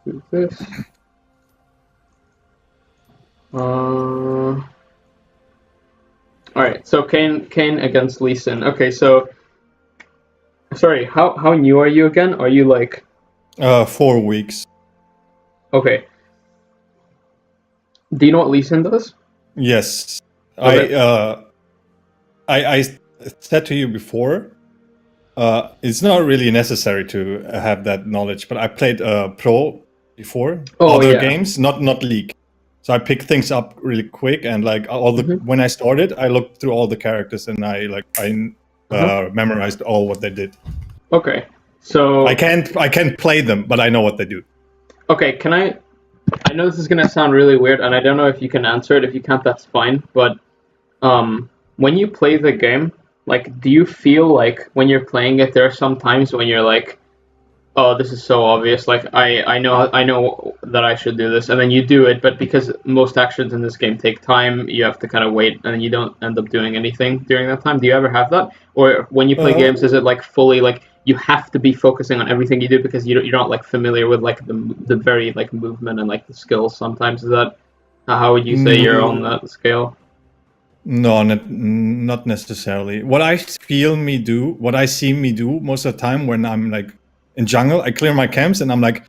do this. All right. So Kayn against Lee Sin. Okay. So sorry. How new are you again? Are you like 4 weeks. okay? Do you know what Lee Sin does? Yes. Okay. I said to you before, it's not really necessary to have that knowledge, but I played pro before, Oh other yeah. games, not League. So I picked things up really quick, and like when I started, I looked through all the characters, and I memorized all what they did. Okay. So I can't play them, but I know what they do. okay. Can I know this is gonna sound really weird, and I don't know if you can answer it. If you can't, that's fine. But when you play the game, like, do you feel like when you're playing it, there are some times when you're like, oh, this is so obvious. Like, I know that I should do this, and then you do it, but because most actions in this game take time, you have to kind of wait, and you don't end up doing anything during that time. Do you ever have that, or when you play Uh, games, is it like fully like you have to be focusing on everything you do because you're not like familiar with like the very like movement and like the skills? Sometimes is that how would you say you're on no, that scale? no, not necessarily. What I see me do most of the time when I'm like in jungle, I clear my camps and I'm like,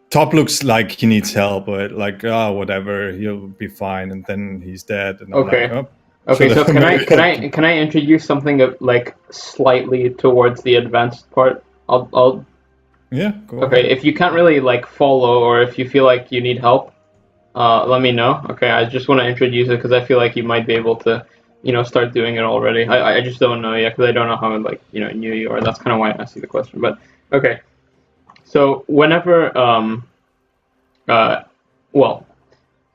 top looks like he needs help, but like, whatever, he'll be fine. And then he's dead, and I'm like, Okay. oh, Okay, should so have can I maybe can helped I him. can I introduce something of like slightly towards the advanced part? I'll Yeah, go okay, ahead. if you can't really like follow or if you feel like you need help, let me know. Okay, I just want to introduce it because I feel like you might be able to, start doing it already. I just don't know yet because I don't know how like new you are. That's kind of why I asked you the question. But okay, so uh, well,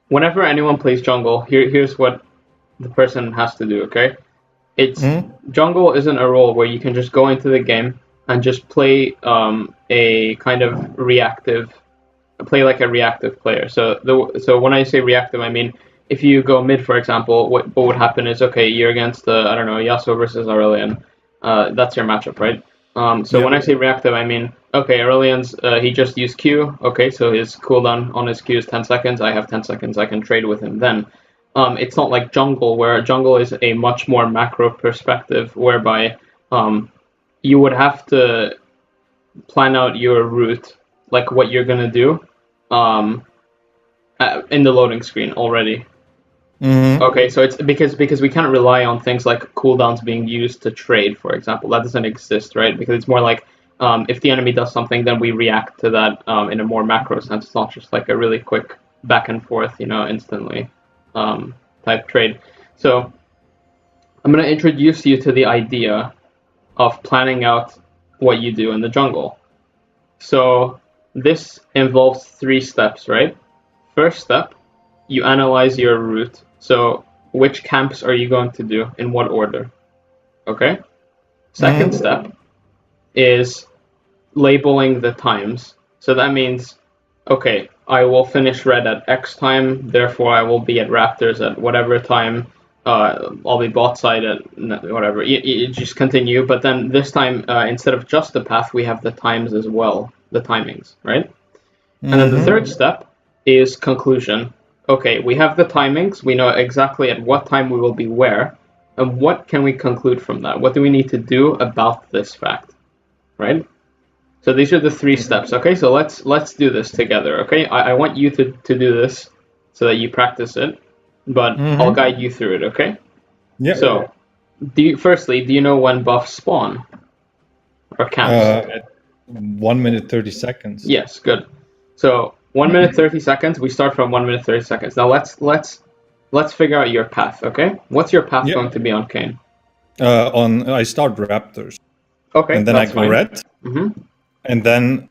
whenever anyone plays jungle, here's what the person has to do. Okay, it's Hmm. jungle isn't a role where you can just go into the game and just a kind of play like a reactive player. So when I say reactive, I mean if you go mid, for example, what would happen is okay, you're against I don't know, Yasuo versus Aurelion. That's your matchup, right? So when Yeah. I say reactive, I mean okay, Aurelion's he just used Q. Okay, so his cooldown on his Q is 10 seconds. I have 10 seconds. I can trade with him then. It's not like jungle, where jungle is a much more macro perspective, whereby you would have to plan out your route, like what you're gonna do, um, in the loading screen already. Hmm. Okay, so it's because we can't rely on things like cooldowns being used to trade, for example. That doesn't exist, right? Because it's more like if the enemy does something, then we react to that in a more macro sense. It's not just like a really quick back and forth, instantly um, type trade. So I'm going to introduce you to the idea of planning out what you do in the jungle. So this involves three steps, right? First step, you analyze your route. So which camps are you going to do in what order? Okay. Second Hmm. step is labeling the times. So that means, okay, I will finish red at X time, therefore I will be at Raptors at whatever time. I'll be bot side at whatever. You just continue, but then this time, instead of just the path, we have the times as well, the timings, right? And then the third Hmm. step is conclusion. Okay, we have the timings, we know exactly at what time we will be where, and what can we conclude from that? What do we need to do about this fact, right? So these are the three steps. Okay, so let's do this together. Okay, I want you to do this so that you practice it, but I'll Hmm. guide you through it. Okay. Yeah. So, firstly, do you know when buffs spawn or camps? At 1 minute 30 seconds. Yes, good. So 1 minute 30 seconds. We start from 1 minute 30 seconds. Now let's figure out your path. Okay, what's your path Yeah. going to be on Kayn? On I start Raptors, Okay, and then I that's go fine. red, Hmm. and then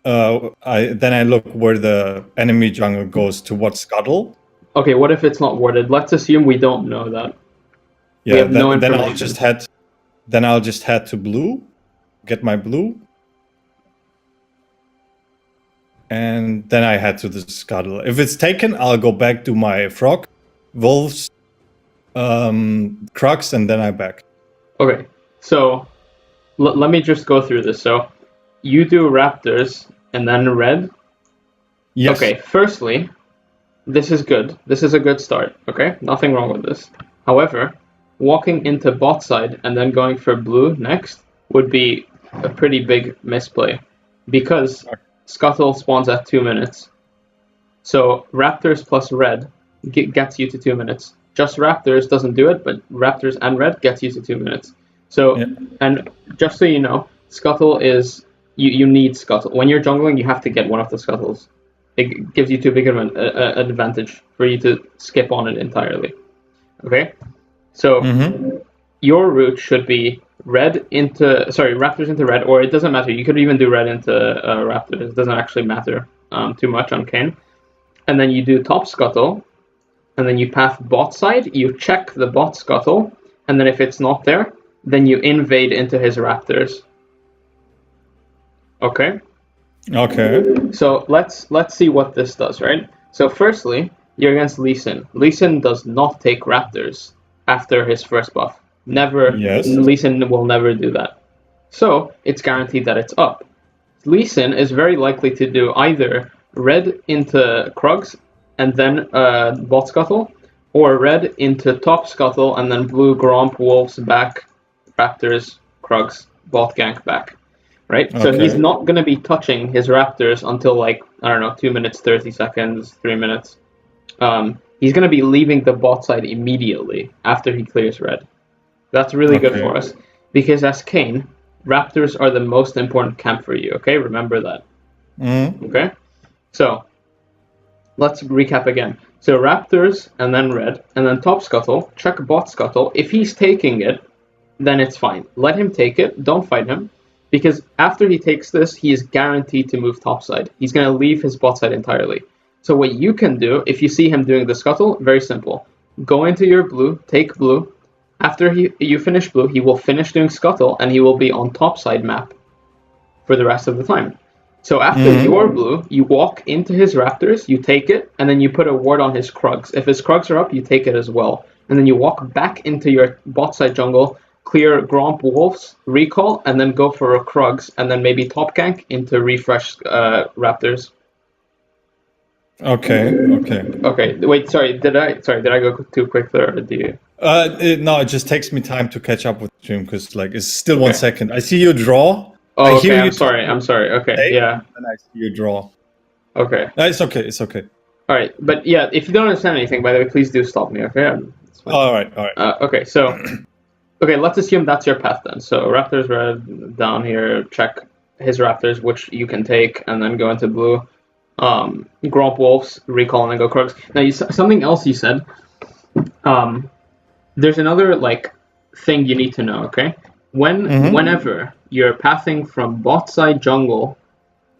I look where the enemy jungle goes to what scuttle. Okay, what if it's not worded? Let's assume we don't know that. We Yeah. have no Then information. I'll just head to blue, get my blue, and then I head to the scuttle. If it's taken, I'll go back to my frog, wolves, crux, and then I back. Okay, so let me just go through this. So you do Raptors and then red. Yes. Okay, firstly, this is good. This is a good start, okay? Nothing wrong with this. However, walking into bot side and then going for blue next would be a pretty big misplay because Scuttle spawns at 2 minutes. So Raptors plus red gets you to 2 minutes. Just Raptors doesn't do it, but Raptors and red gets you to 2 minutes. So, and just so you know, Scuttle is, you need Scuttle. When you're jungling, you have to get one of the Scuttles. It gives you too big of an advantage for you to skip on it entirely. Okay? So, your route should be Raptors into red, or it doesn't matter. You could even do red into Raptors. It doesn't actually matter too much on Kayn. And then you do top Scuttle, and then you path bot side, you check the bot Scuttle, and then if it's not there, then you invade into his Raptors. Okay? Okay. So let's see what this does, right? So firstly, you're against Lee Sin. Lee Sin does not take Raptors after his first buff. Never. Yes. Lee Sin will never do that. So it's guaranteed that it's up. Lee Sin is very likely to do either red into Krugs and then bot Scuttle, or red into top Scuttle and then blue Gromp, Wolves back, Raptors, Krugs, bot gank back. Right? Okay. So he's not going to be touching his Raptors until, like, I don't know, 2 minutes, 30 seconds, 3 minutes. He's going to be leaving the bot side immediately after he clears red. That's really good for us. Because as Kayn, Raptors are the most important camp for you, okay? Remember that. Okay? So, let's recap again. So Raptors, and then red, and then top Scuttle, check bot Scuttle. If he's taking it, then it's fine. Let him take it, don't fight him. Because after he takes this, he is guaranteed to move topside. He's going to leave his bot side entirely. So what you can do, if you see him doing the Scuttle, very simple. Go into your blue, take blue. After you finish blue, he will finish doing Scuttle, and he will be on topside map for the rest of the time. So after your blue, you walk into his Raptors, you take it, and then you put a ward on his Krugs. If his Krugs are up, you take it as well. And then you walk back into your bot side jungle, clear Gromp Wolves, recall, and then go for a Krugs, and then maybe top gank into refresh Raptors. Okay. Wait, sorry. Did I go too quick there? Or do you? No, it just takes me time to catch up with the stream because like it's still 1 second. I see you draw. Oh, okay. I'm sorry. Okay, yeah. And I see you draw. Okay. It's okay. All right, but yeah, if you don't understand anything, by the way, please do stop me. Okay. All right. Okay, so. Okay, let's assume that's your path then. So Raptors red down here, check his Raptors, which you can take, and then go into blue. Gromp Wolves, recall, and then go Krugs. Now, something else you said. There's another thing you need to know. Okay, whenever you're pathing from bot side jungle,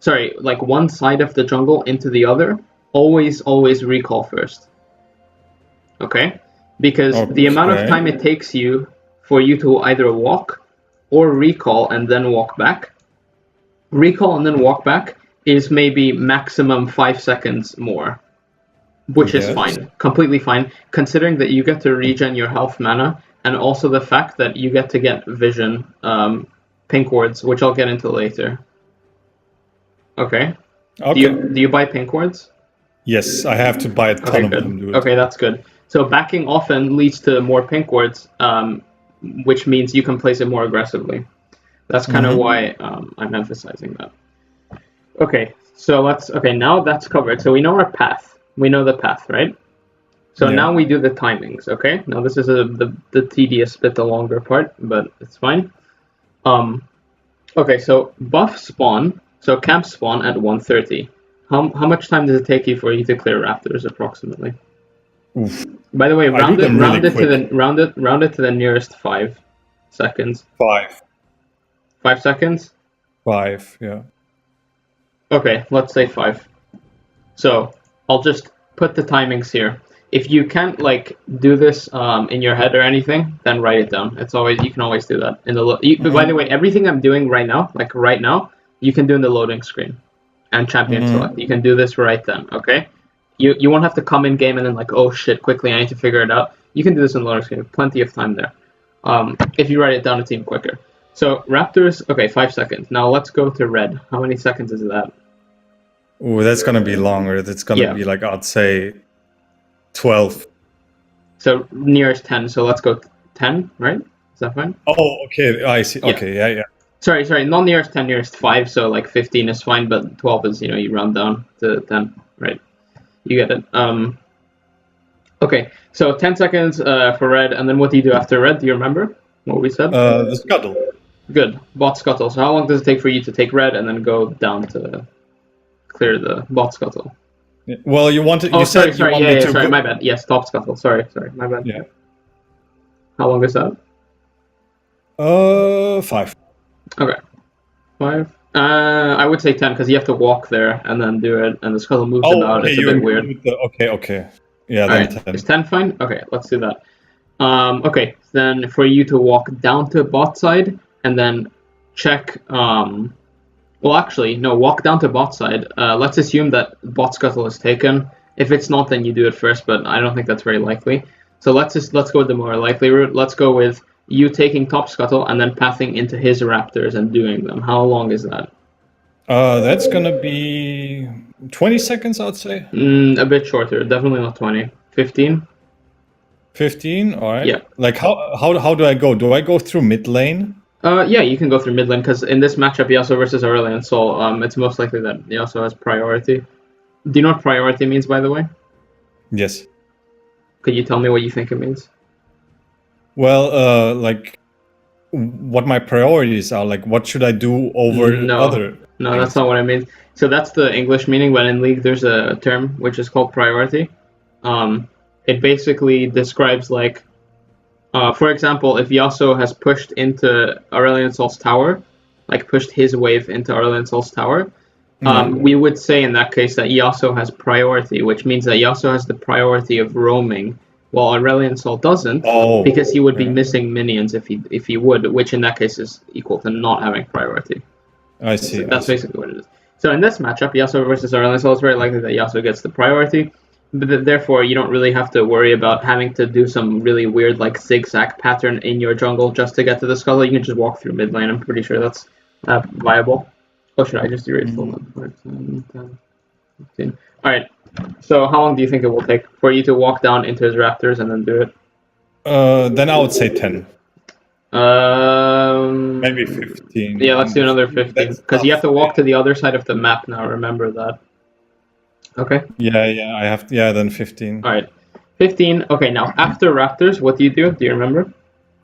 one side of the jungle into the other, always recall first. Okay, because the amount of time it takes you for you to either walk or recall and then walk back. Recall and then walk back is maybe maximum 5 seconds more, which is fine, completely fine, considering that you get to regen your health mana, and also the fact that you get to get vision pink wards, which I'll get into later. Okay. Do you buy pink wards? Yes, I have to buy a ton of them, dude. Okay, that's good. So backing often leads to more pink wards, which means you can place it more aggressively. That's kind of why I'm emphasizing that. Okay, so now that's covered. So we know our path. We know the path, right? So now we do the timings, okay? Now this is the tedious bit, the longer part, but it's fine. Okay, so buff spawn, so camp spawn at 1:30. How much time does it take you for you to clear Raptors approximately? Oof. By the way, round it to the nearest 5 seconds. 5. 5 seconds? 5, yeah. Okay, let's say 5. So I'll just put the timings here. If you can't do this in your head or anything, then write it down. You can always do that in the. By the way, everything I'm doing right now, you can do in the loading screen and champion select. You can do this right then. Okay. You won't have to come in game and then oh shit, quickly I need to figure it out. You can do this in the loading screen. Plenty of time there. If you write it down, it's even quicker. So Raptors, okay, 5 seconds. Now let's go to red. How many seconds is that? Ooh, that's gonna be longer. That's gonna Yeah. be like, I'd say 12. So nearest 10. So let's go 10, right? Is that fine? Oh, okay. I see. Yeah. Okay, yeah. Sorry, not nearest 10, nearest 5, so like 15 is fine, but 12 is, you round down to 10, right? You get it. Okay, so 10 seconds for red, and then what do you do after red? Do you remember what we said? The scuttle. Good. Bot scuttle. So how long does it take for you to take red and then go down to clear the bot scuttle? Yeah. Well, you wanted. Oh, You said sorry, you want me to sorry, go. my bad. Yes, top scuttle. Sorry, my bad. Yeah. How long is that? 5. Okay, 5. I would say 10 because you have to walk there and then do it, and the scuttle moves Oh, about. okay. It's a You bit weird. include the. Okay. Yeah, All then right, 10. is 10 fine? Okay, let's do that. Okay, then for you to walk down to bot side and then check. Well, actually, no, walk down to bot side. Let's assume that bot scuttle is taken. If it's not, then you do it first, but I don't think that's very likely. So let's go with the more likely route. Let's go with you taking top scuttle and then pathing into his raptors and doing them. How long is that? That's gonna be 20 seconds, I'd say. A bit shorter. Definitely not 20. 15? 15. All right. Yeah. Like how do I go? Do I go through mid lane? Yeah, you can go through mid lane because in this matchup, Yasuo versus Aurelion Sol, it's most likely that Yasuo has priority. Do you know what priority means, by the way? Yes. Could you tell me what you think it means? Well, like what my priorities are. Like, what should I do over other? No, things? that's not what I mean. So that's the English meaning, but in League there's a term which is called priority. It basically describes like, for example, if Yasuo has pushed into Aurelion Sol's tower, like pushed his wave into Aurelion Sol's tower, we would say in that case that Yasuo has priority, which means that Yasuo has the priority of roaming, while Aurelion Sol doesn't, because he would be missing minions if he would, which in that case is equal to not having priority. I see. So that's basically what it is. So in this matchup, Yasuo versus Aurelion Sol, it's very likely that Yasuo gets the priority, but therefore you don't really have to worry about having to do some really weird like zigzag pattern in your jungle just to get to the scuttle. You can just walk through mid lane. I'm pretty sure that's viable. Or should I just do it full 10, 15. Alright, so how long do you think it will take for you to walk down into his raptors and then do it? Then I would say 10. Maybe 15. Yeah, let's do another 15. Because you have to walk to the other side of the map now, remember that. Okay? Yeah, I have. Yeah, then 15. Alright. 15. Okay, now after raptors, what do you do? Do you remember?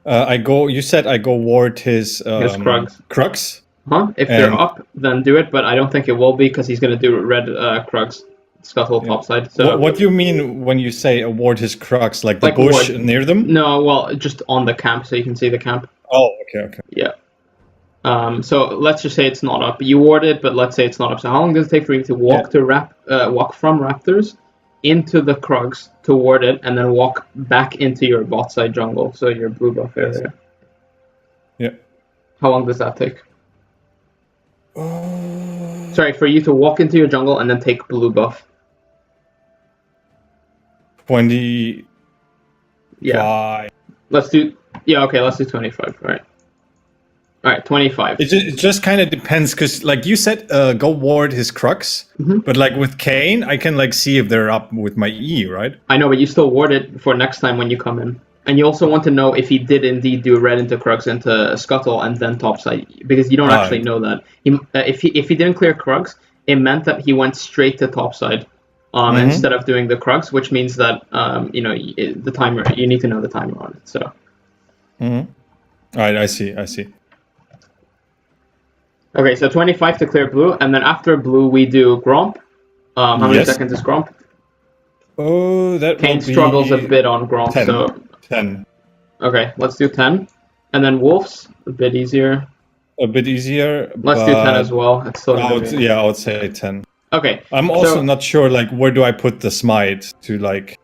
I go. You said I go ward his Krugs. Krugs. Huh? If they're up, then do it, but I don't think it will be because he's going to do red Krugs scuttle topside. So what do you mean when you say award his Krugs? Like the bush near them? No, well, just on the camp so you can see the camp. Oh, okay. Yeah. So let's just say it's not up. You ward it, but let's say it's not up. So how long does it take for you to walk walk from raptors into the Krugs to ward it, and then walk back into your bot side jungle, so your blue buff area? Yeah. How long does that take? Sorry, for you to walk into your jungle and then take blue buff. 20. Yeah. Let's do 25. All right, 25. It just kind of depends because, like you said, go ward his Krugs. But like with Kayn, I can like see if they're up with my E, right? I know, but you still ward it for next time when you come in. And you also want to know if he did indeed do red into Krugs into Scuttle and then topside, because you don't actually know that. If he didn't clear Krugs, it meant that he went straight to topside instead of doing the Krugs, which means that the timer. You need to know the timer on it. So. All right, I see. Okay, so 25 to clear blue, and then after blue we do Gromp. How many seconds is Gromp? Oh, that Kayn struggles a bit on Gromp, 10. so 10. Okay, let's do 10. And then Wolves, a bit easier. Let's do 10 as well. It's still I would say 10. Okay. I'm also not sure, like, where do I put the smite to, like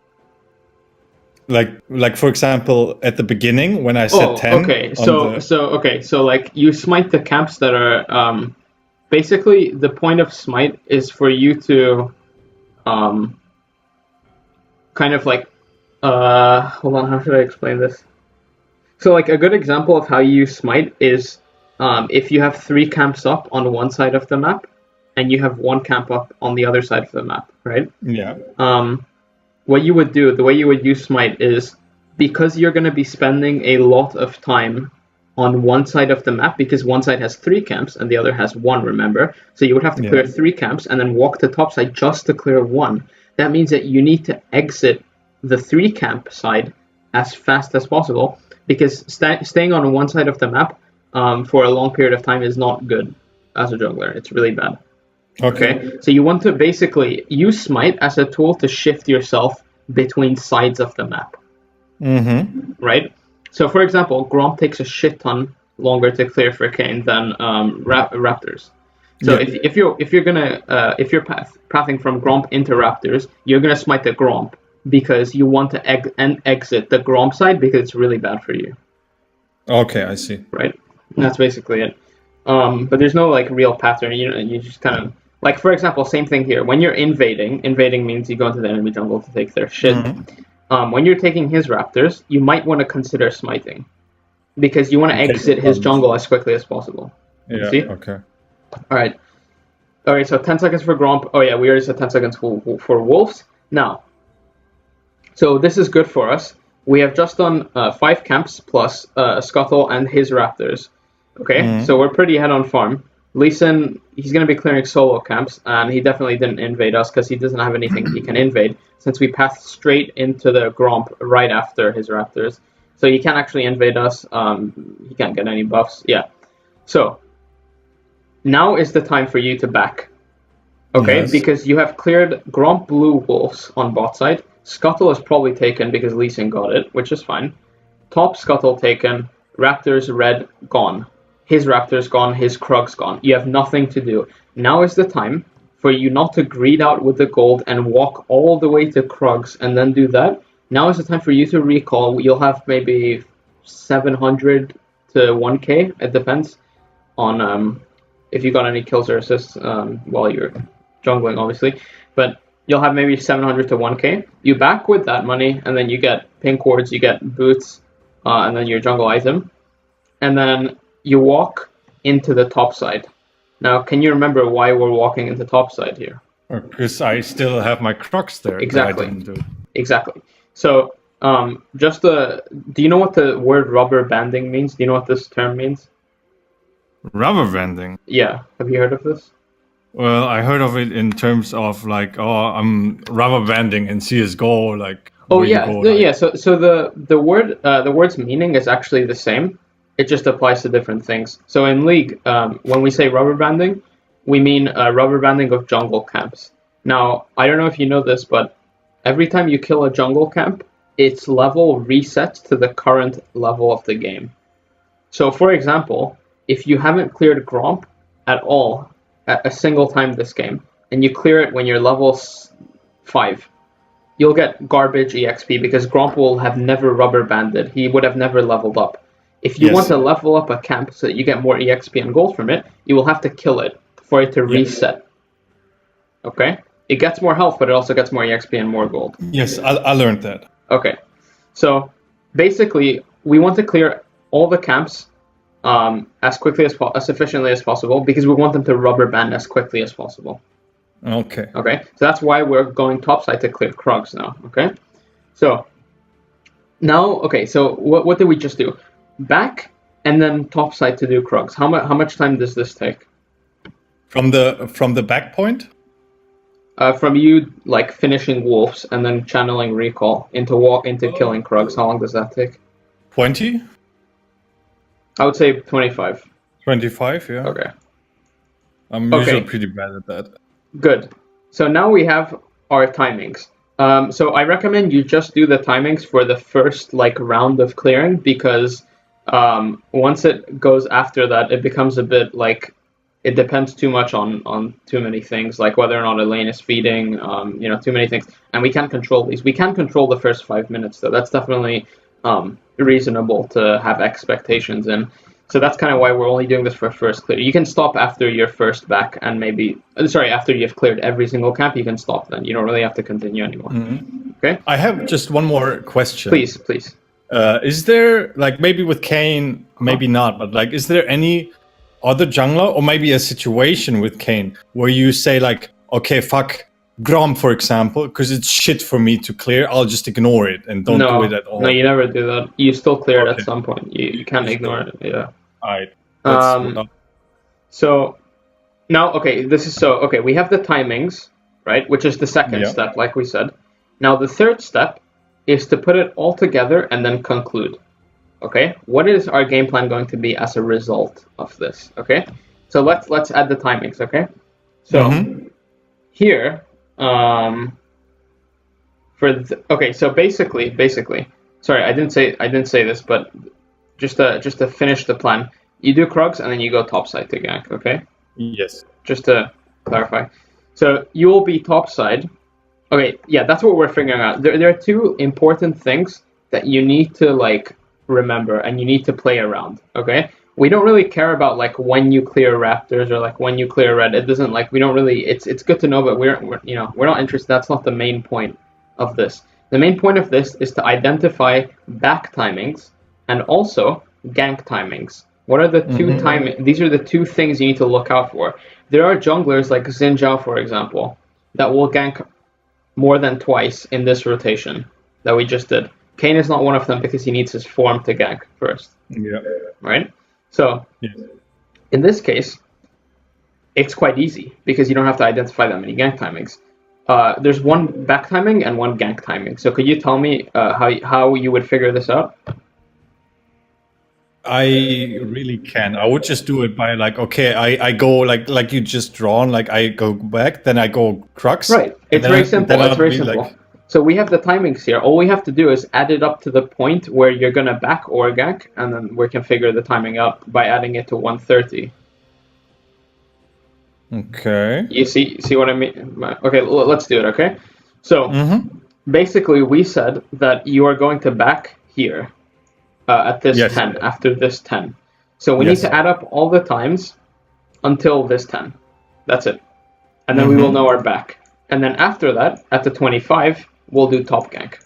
for example, at the beginning when I said 10. Okay. So like you smite the camps that are basically the point of smite is for you to kind of like hold on, how should I explain this? So like a good example of how you use smite is if you have 3 camps up on one side of the map and you have one camp up on the other side of the map, right? Yeah. What you would do, the way you would use smite is, because you're going to be spending a lot of time on one side of the map, because one side has 3 camps and the other has 1, remember? So you would have to clear 3 camps and then walk to top side just to clear 1. That means that you need to exit the 3 camp side as fast as possible, because staying on one side of the map for a long period of time is not good as a jungler. It's really bad. Okay. So you want to basically use smite as a tool to shift yourself between sides of the map. Right? So for example, Gromp takes a shit ton longer to clear for Kayn than Raptors. So if you're pathing from Gromp into Raptors, you're gonna smite the Gromp because you want to exit the Gromp side because it's really bad for you. Okay, I see. Right? And that's basically it. But there's no like real pattern. You just kind of, like, for example, same thing here. When you're invading means you go into the enemy jungle to take their shit. When you're taking his Raptors, you might want to consider smiting, because you want to exit his jungle as quickly as possible. Yeah. See? Okay. All right. So 10 seconds for Gromp. Oh yeah, we already said 10 seconds for Wolves. Now, so this is good for us. We have just done 5 camps plus Scuttle and his Raptors. Okay, so we're pretty ahead on farm. Lee Sin, he's going to be clearing solo camps, and he definitely didn't invade us because he doesn't have anything he can invade, since we passed straight into the Gromp right after his Raptors. So he can't actually invade us. He can't get any buffs. Yeah. So now is the time for you to back. Okay, because you have cleared Gromp Blue Wolves on bot side. Scuttle is probably taken because Lee Sin got it, which is fine. Top Scuttle taken. Raptors red gone. His Raptors gone, his Krug's gone. You have nothing to do. Now is the time for you not to greed out with the gold and walk all the way to Krug's and then do that. Now is the time for you to recall. You'll have maybe 700 to 1k. It depends on if you got any kills or assists while you're jungling, obviously. But you'll have maybe 700 to 1k. You back with that money, and then you get pink wards, you get boots, and then your jungle item. And then you walk into the top side. Now, can you remember why we're walking into top side here? Because I still have my Crocs there. Exactly. That I didn't do. Exactly. So, do you know what the word rubber banding means? Do you know what this term means? Rubber banding? Yeah. Have you heard of this? Well, I heard of it in terms of like, I'm rubber banding in CSGO, like. Oh yeah, yeah. So the word's meaning is actually the same. It just applies to different things. So in League, when we say rubber banding, we mean rubber banding of jungle camps. Now, I don't know if you know this, but every time you kill a jungle camp, its level resets to the current level of the game. So, for example, if you haven't cleared Gromp at all at a single time this game, and you clear it when you're level 5, you'll get garbage EXP because Gromp will have never rubber banded. He would have never leveled up. If you want to level up a camp so that you get more EXP and gold from it, you will have to kill it for it to reset. Okay? It gets more health, but it also gets more EXP and more gold. Yes, I learned that. Okay. So, basically, we want to clear all the camps as quickly as efficiently as possible, because we want them to rubber band as quickly as possible. Okay. Okay? So that's why we're going topside to clear Krugs now. Okay? So, now, okay, so what did we just do? Back and then topside to do Krugs. How much time does this take? From the back point? From you like finishing wolves and then channeling recall into killing Krugs. How long does that take? 20? I would say 25. 25, yeah. Okay. I'm usually pretty bad at that. Good. So now we have our timings. So I recommend you just do the timings for the first round of clearing, because once it goes after that, it becomes a bit like it depends too much on too many things, like whether or not a lane is feeding, too many things, and we can't control these. We can control the first 5 minutes, though. That's definitely reasonable to have expectations in. So that's kind of why we're only doing this for first clear. You can stop after your first back, and after you've cleared every single camp, you can stop then. You don't really have to continue anymore. Mm-hmm. Okay? I have just one more question. Please. Is there, maybe with Kayn, maybe not, but is there any other jungler, or maybe a situation with Kayn where you say like, okay, fuck Grom, for example, because it's shit for me to clear. I'll just ignore it and don't do it at all. No, you never do that. You still clear it Okay. at some point. You can't ignore it. Yeah. All right. So now, okay, we have the timings, right? Which is the second step, like we said. Now the third step is to put it all together and then conclude. Okay, what is our game plan going to be as a result of this? Okay, so let's add the timings. Okay, so here, so basically, sorry, I didn't say this, but just to finish the plan, you do Krugs and then you go topside to gank. Okay. Yes. Just to clarify, so you will be topside. Okay, yeah, that's what we're figuring out. There are two important things that you need to like remember and you need to play around. Okay, we don't really care about like when you clear raptors or like when you clear red. It doesn't like we don't really. It's good to know, but we're not interested. That's not the main point of this. The main point of this is to identify back timings and also gank timings. What are the two timing? These are the two things you need to look out for. There are junglers like Xin Zhao, for example, that will gank more than twice in this rotation that we just did. Kayn is not one of them because he needs his form to gank first. Yeah. Right? So, in this case, it's quite easy because you don't have to identify that many gank timings. There's one back timing and one gank timing. So could you tell me how you would figure this out? I really can. I would just do it by like, okay, I go like you just drawn, like I go back, then I go crux. Right. It's very simple. It's very simple. Like... So we have the timings here. All we have to do is add it up to the point where you're gonna back or gank, and then we can figure the timing out by adding it to 130. Okay. You see what I mean? Okay, let's do it. Okay. So basically, we said that you are going to back here. At this 10, after this 10. So we need to add up all the times until this 10. That's it. And then we will know our back. And then after that, at the 25, we'll do top gank.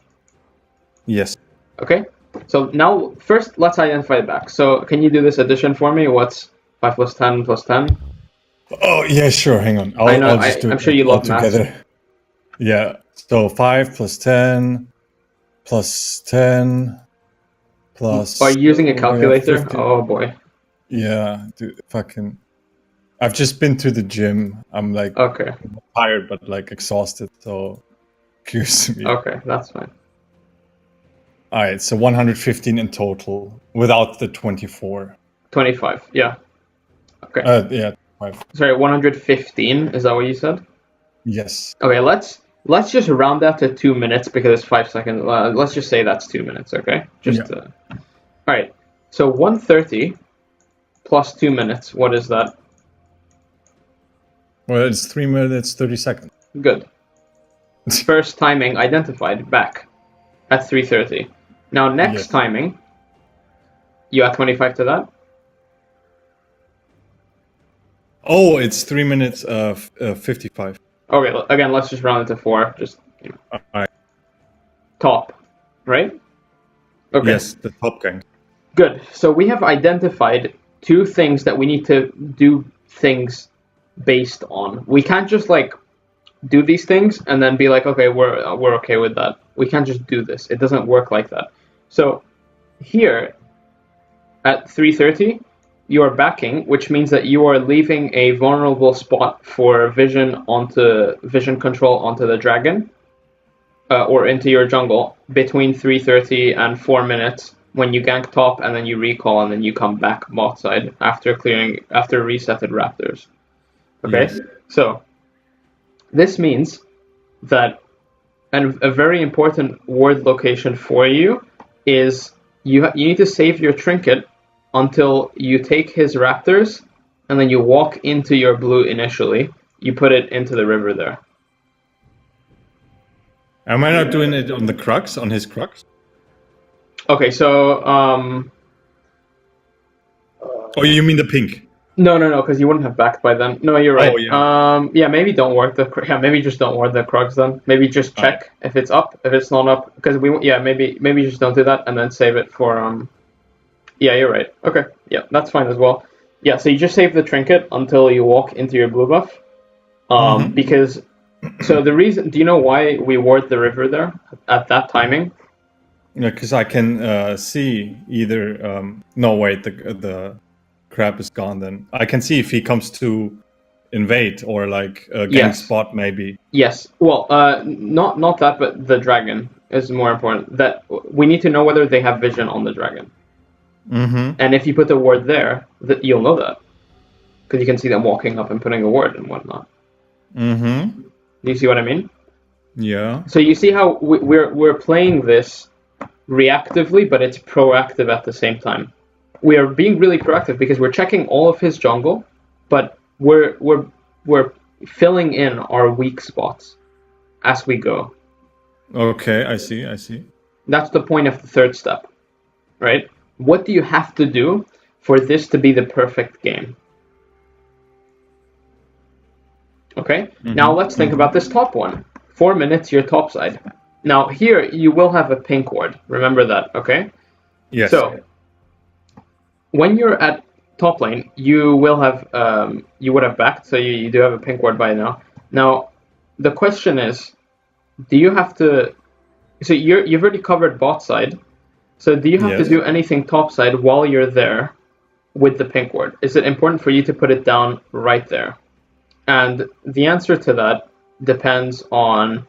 Yes. Okay? So now, first, let's identify the back. So can you do this addition for me? What's 5 plus 10 plus 10? Oh, yeah, sure. Hang on. I'll just do it. I'm sure you love math. Together. Yeah. So 5 plus 10 plus 10... Plus. Are you using a calculator? 50. Oh boy. Yeah, dude, fucking. I've just been to the gym. I'm like tired, but like exhausted. So, excuse me. Okay, that's fine. All right, so 115 in total without the 24. 25. Yeah. Okay. Yeah. 5. Sorry, 115. Is that what you said? Yes. Okay, let's just round that to 2 minutes because it's 5 seconds. Let's just say that's 2 minutes, okay? All right. So 130 plus 2 minutes. What is that? Well, it's 3 minutes 30 seconds. Good. First timing identified back at 3:30. Now next timing, you add 25 to that. Oh, it's 3 minutes 55. Okay, again, let's just round it to 4. Just all right. Top, right? Okay. Yes, the top gang. Good. So we have identified 2 things that we need to do things based on. We can't just like do these things and then be like, okay, we're okay with that. We can't just do this. It doesn't work like that. So here at 3:30. You are backing, which means that you are leaving a vulnerable spot for vision control onto the dragon, or into your jungle between 3:30 and 4 minutes when you gank top and then you recall and then you come back bot side after resetted raptors. Okay, so this means that a very important ward location for you is you need to save your trinket until you take his raptors, and then you walk into your blue initially. You put it into the river there. Am I not doing it on the crux, on his crux? Okay, so... oh, you mean the pink? No, because you wouldn't have backed by then. No, you're right. Oh, yeah. Maybe don't ward the... Yeah, maybe just don't ward the crux then. Maybe just check if it's up, if it's not up. Because maybe just don't do that, and then save it for... Yeah, you're right. Okay, yeah, that's fine as well. Yeah, so you just save the trinket until you walk into your blue buff. Because so the reason, do you know why we ward the river there at that timing? Because I can see either. No, wait, the crab is gone. Then I can see if he comes to invade or like gank Yes. spot maybe. Yes. Well, not that, but the dragon is more important. That we need to know whether they have vision on the dragon. And if you put the ward there, you'll know that because you can see them walking up and putting a ward and whatnot. Do you see what I mean? Yeah. So you see how we're playing this reactively, but it's proactive at the same time. We are being really proactive because we're checking all of his jungle, but we're filling in our weak spots as we go. Okay, I see. That's the point of the third step, right? What do you have to do for this to be the perfect game? Okay, now let's think about this top one. 4 minutes, your top side. Now here you will have a pink ward. Remember that, okay? Yes. So when you're at top lane, you will have you would have backed, so you do have a pink ward by now. Now the question is, do you have to? So you've already covered bot side. So do you have to do anything top side while you're there with the pink ward? Is it important for you to put it down right there? And the answer to that depends on.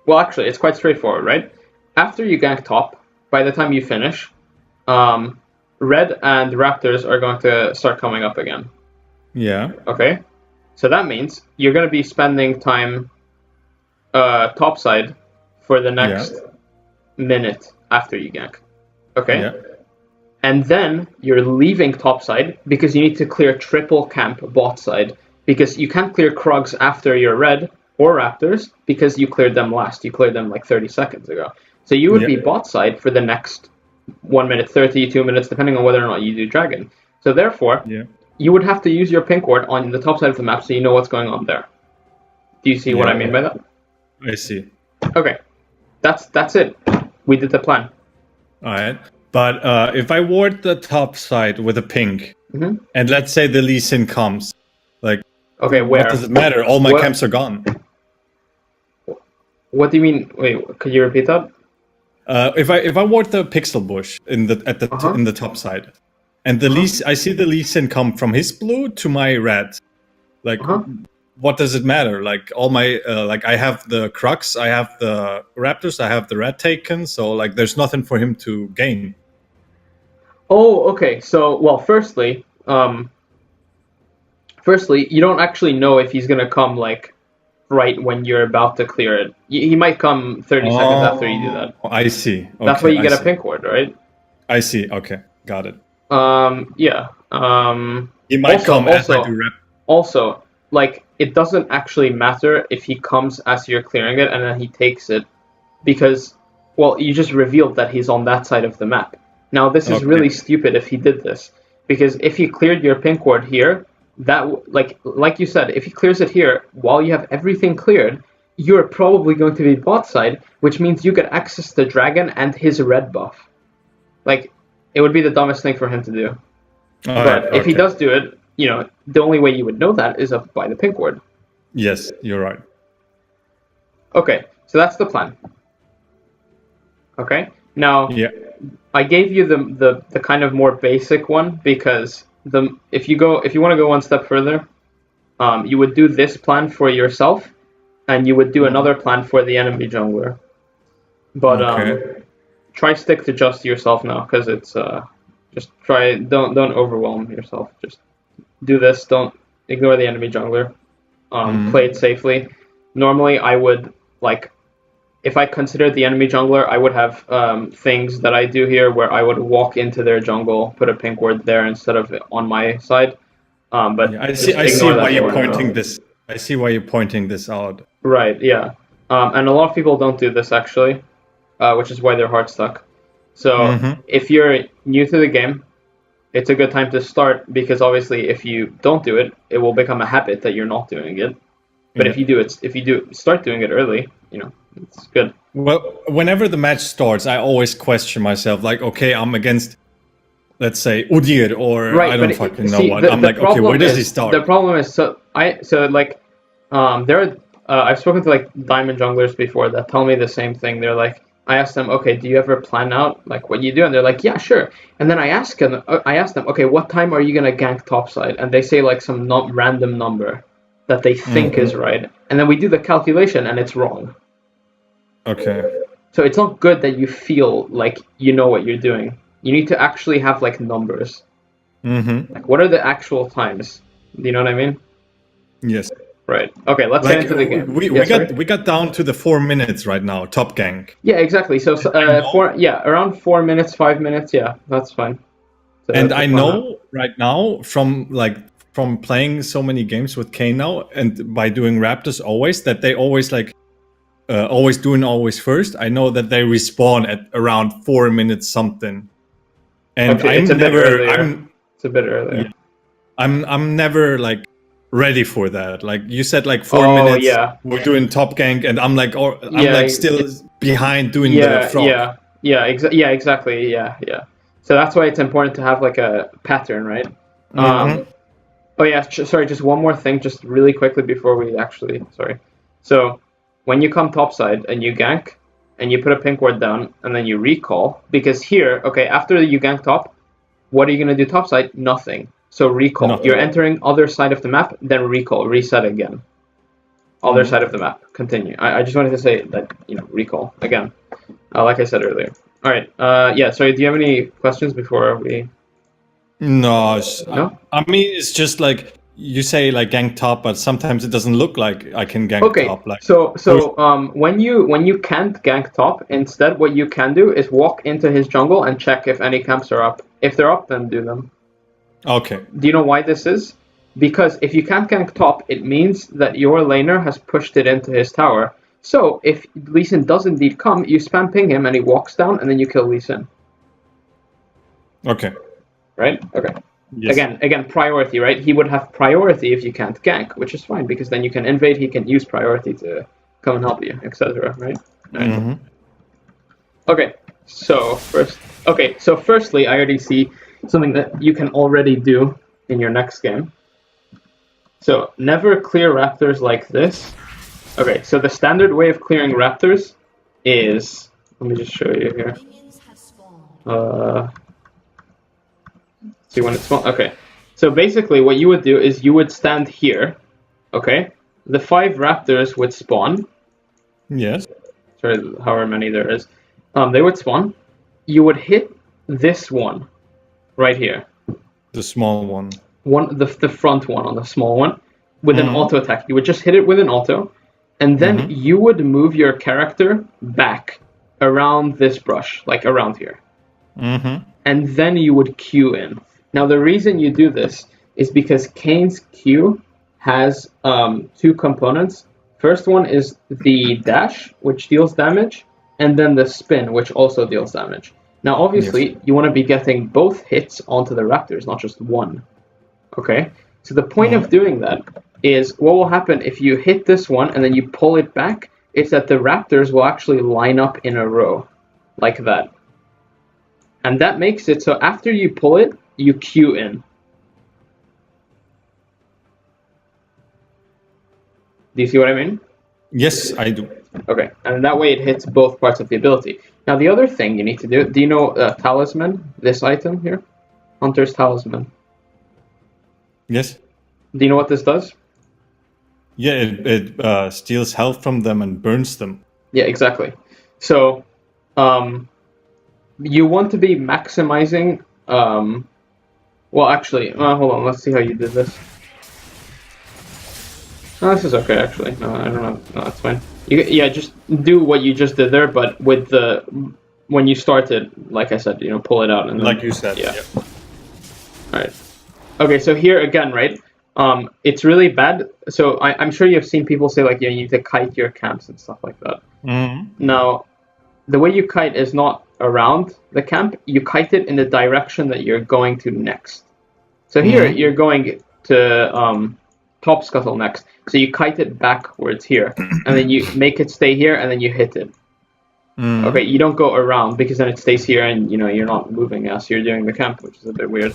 Well, actually, it's quite straightforward, right? After you gank top, by the time you finish, red and raptors are going to start coming up again. Yeah. Okay? So that means you're going to be spending time topside for the next minute after you gank. Okay? Yeah. And then you're leaving topside because you need to clear triple camp bot side because you can't clear Krugs after your red or raptors because you cleared them last. You cleared them like 30 seconds ago. So you would be bot side for the next 1 minute 30, 2 minutes, depending on whether or not you do dragon. So therefore, you would have to use your pink ward on the top side of the map so you know what's going on there. Do you see what I mean by that? I see. Okay, that's it. We did the plan. All right, but if I ward the top side with a pink, and let's say the Lee Sin comes, like, okay, where? What does it matter? All my camps are gone. What do you mean? Wait, could you repeat that? If I ward the pixel bush in the in the top side, and the I see the Lee Sin come from his blue to my red, like what does it matter? Like all my like I have the Crux, I have the Raptors, I have the red taken, so like there's nothing for him to gain. Oh, okay. So well, firstly, you don't actually know if he's gonna come like right when you're about to clear it. He might come 30 seconds after you do that. I see. Okay, that's why you get a pink ward, right? I see. Okay, got it. Yeah. He might come as I do rep. Also, like, it doesn't actually matter if he comes as you're clearing it and then he takes it, because, well, you just revealed that he's on that side of the map. Now, this is really stupid if he did this, because if he cleared your pink ward here, that, like you said, if he clears it here while you have everything cleared, you're probably going to be bot side, which means you get access to dragon and his red buff. Like, it would be the dumbest thing for him to do. But if he does do it, you know, the only way you would know that is by the pink ward. Yes, you're right. Okay, so that's the plan. Okay, now I gave you the kind of more basic one because if you want to go one step further, you would do this plan for yourself, and you would do another plan for the enemy jungler. But try stick to just yourself now, because it's just try don't overwhelm yourself. Just do this. Don't ignore the enemy jungler. Play it safely. Normally, I would if I considered the enemy jungler, I would have things that I do here where I would walk into their jungle, put a pink ward there instead of on my side. But I see why you're pointing this. I see why you're pointing this out. Right. Yeah. And a lot of people don't do this actually, which is why they're hard stuck. So if you're new to the game, it's a good time to start, because obviously if you don't do it, it will become a habit that you're not doing it. But if you start doing it early, you know, it's good. Well, whenever the match starts, I always question myself, like, okay, I'm against let's say Udir or Right, I but don't fucking know see, what. I'm the like, okay, where problem does he is the start? problem is so like there are I've spoken to like diamond junglers before that tell me the same thing. They're like, I ask them, okay, do you ever plan out like what you do? And they're like, yeah, sure. And then I ask them, okay, what time are you gonna gank topside? And they say like some random number that they think is right, and then we do the calculation and it's wrong. Okay. So it's not good that you feel like you know what you're doing. You need to actually have like numbers. Like, what are the actual times? Do you know what I mean? Yes. Right. Okay, let's get Like into the game. we Yeah, sorry? we got down to the 4 minutes right now. Top gank. Yeah, exactly. So, I know, around 4 minutes, 5 minutes. Yeah, that's fine. and To I plan out. know right now from playing so many games with Kayn now, and by doing Raptors always that they always like always doing always first. I know that they respawn at around 4 minutes something, and Okay, it's a bit earlier. I'm It's a bit yeah, earlier. I'm never like ready for that. Like you said, like four Oh minutes yeah, we're doing top gank, and I'm like yeah, still behind doing the yeah, frog. yeah, yeah. Yeah, exactly. Yeah, yeah. So that's why it's important to have like a pattern, right? Mm-hmm. Oh yeah, sorry. Just one more thing, just really quickly before we actually. Sorry. So when you come topside and you gank, and you put a pink ward down, and then you recall, because here, okay, after you gank top, what are you gonna do topside? Nothing. So recall. You're Nothing. entering other side of the map, then recall, reset again. Other side of the map. Continue. I just wanted to say that recall again, like I said earlier. All right. Yeah. Sorry. Do you have any questions before we? No, No. I mean it's just like you say like gank top, but sometimes it doesn't look like I can gank Okay. top. Like When you can't gank top, instead what you can do is walk into his jungle and check if any camps are up. If they're up, then do them. okay, Do you know why this is? Because if you can't gank top, it means that your laner has pushed it into his tower. So if Lee Sin does indeed come, you spam ping him and he walks down, and then you kill Lee Sin. okay, Right? Okay. yes, Again, priority, right? He would have priority if you can't gank, which is fine because then you can invade. He can use priority to come and help you, etc. Right? Right. Okay. So firstly, I already see something that you can already do in your next game. So never clear raptors like this. Okay, so the standard way of clearing raptors is, let me just show you here. See when it's spawned. Okay, so basically what you would do is you would stand here. Okay, the 5 raptors would spawn. yes, Sorry, however many there is. They would spawn. You would hit this one right here. the small one. The front one on the small one with an auto attack. You would just hit it with an auto, and then you would move your character back around this brush, like around here. And then you would Q in. Now the reason you do this is because Kayn's Q has 2 components. First one is the dash, which deals damage, and then the spin, which also deals damage. Now obviously you want to be getting both hits onto the raptors, not just one. Okay, so the point of doing that is what will happen if you hit this one and then you pull it back, is that the raptors will actually line up in a row, like that. And that makes it so after you pull it, you Q in. Do you see what I mean? Yes, I do. Okay, and that way it hits both parts of the ability. Now the other thing you need to do you know Talisman, this item here? Hunter's Talisman. Yes. Do you know what this does? Yeah, it steals health from them and burns them. Yeah, exactly. So, you want to be maximizing. Well, actually, hold on. Let's see how you did this. No, this is okay. Actually, no, I don't know. No, that's fine. Yeah, just do what you just did there, but with when you started, like I said, pull it out and then, Like you said. yeah. All right. Okay, so here again, right? It's really bad. So I'm sure you've seen people say like, you need to kite your camps and stuff like that. Now, the way you kite is not around the camp. You kite it in the direction that you're going to next. So here you're going to top scuttle next. So you kite it backwards here, and then you make it stay here, and then you hit it. Okay, you don't go around because then it stays here and you're not moving as you're doing the camp, which is a bit weird.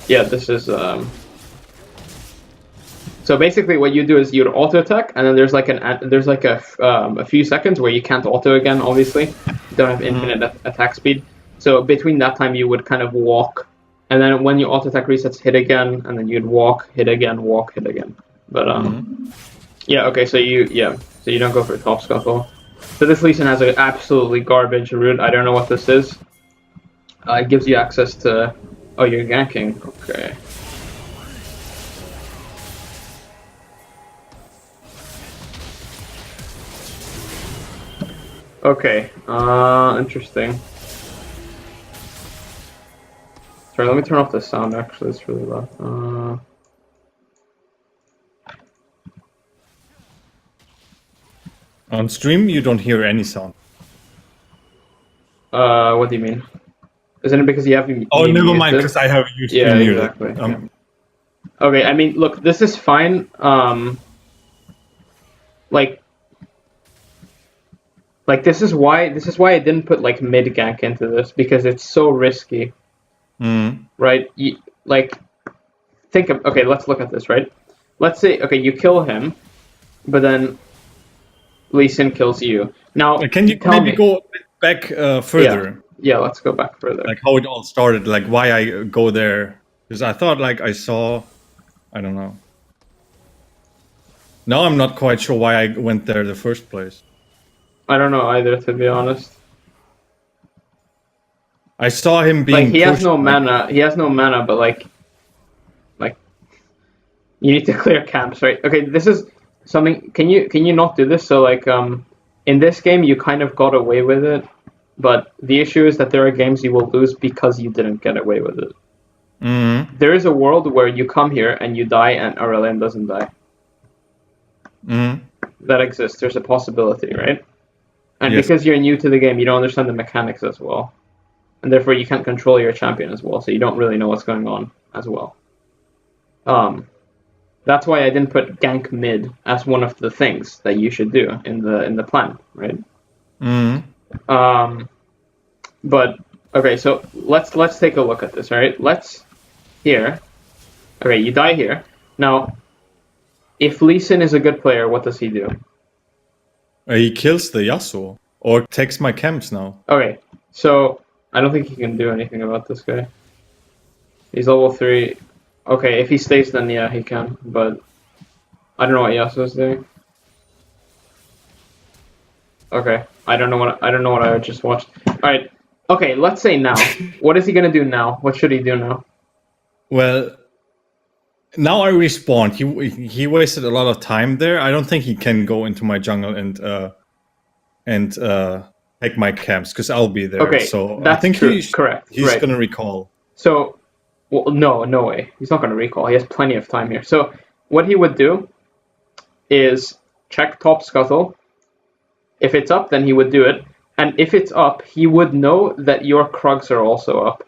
Yeah, this is so basically what you do is you'd auto attack, and then there's like a few seconds where you can't auto again. Obviously, you don't have infinite attack speed. So between that time you would kind of walk, and then when your auto attack resets, hit again, and then you'd walk, hit again, walk, hit again. But yeah, okay, so you don't go for top scuttle. So this Lee Sin has an absolutely garbage route. I don't know what this is. It gives you access to. Oh, you're ganking. Okay. Okay, interesting. Sorry, let me turn off the sound, actually, it's really loud. On stream, you don't hear any sound. What do you mean? Isn't it because you have Oh, never mind, because I have you yeah, muted. Exactly. Yeah. Okay, I mean, look, this is fine. Like this is why I didn't put like mid gank into this, because it's so risky. Right? Okay, let's look at this, right? Let's say, okay, you kill him, but then Lee Sin kills you. Now, can you maybe go back further? Yeah, let's go back further. Like how it all started, like why I go there. Because I thought like I saw, I don't know. Now I'm not quite sure why I went there in the first place. I don't know either, to be honest. I saw him being like he has no mana. He has no mana, but like you need to clear camps, right? Okay, this is something. Can you not do this? So like in this game you kind of got away with it, but the issue is that there are games you will lose because you didn't get away with it. There is a world where you come here and you die and Aurelian doesn't die. That exists. There's a possibility, right? And yes. Because you're new to the game, you don't understand the mechanics as well. And therefore you can't control your champion as well, so you don't really know what's going on as well. That's why I didn't put gank mid as one of the things that you should do in the plan, right? But okay, so let's take a look at this, all right? Here. Okay, you die here. Now, if Lee Sin is a good player, what does he do? He kills the Yasuo or takes my camps now. Okay, so I don't think he can do anything about this guy. He's level 3. Okay, if he stays, then yeah, he can. But I don't know what Yasuo's doing. Okay, I don't know what I just watched. All right. Okay, let's say now. What is he gonna do now? What should he do now? Well, now I respawn. He wasted a lot of time there. I don't think he can go into my jungle and take my camps because I'll be there. Okay, so that's I think true. Correct. He's right. gonna recall. So, well, no way. He's not gonna recall. He has plenty of time here. So what he would do is check top scuttle. If it's up, then he would do it. And if it's up, he would know that your Krugs are also up.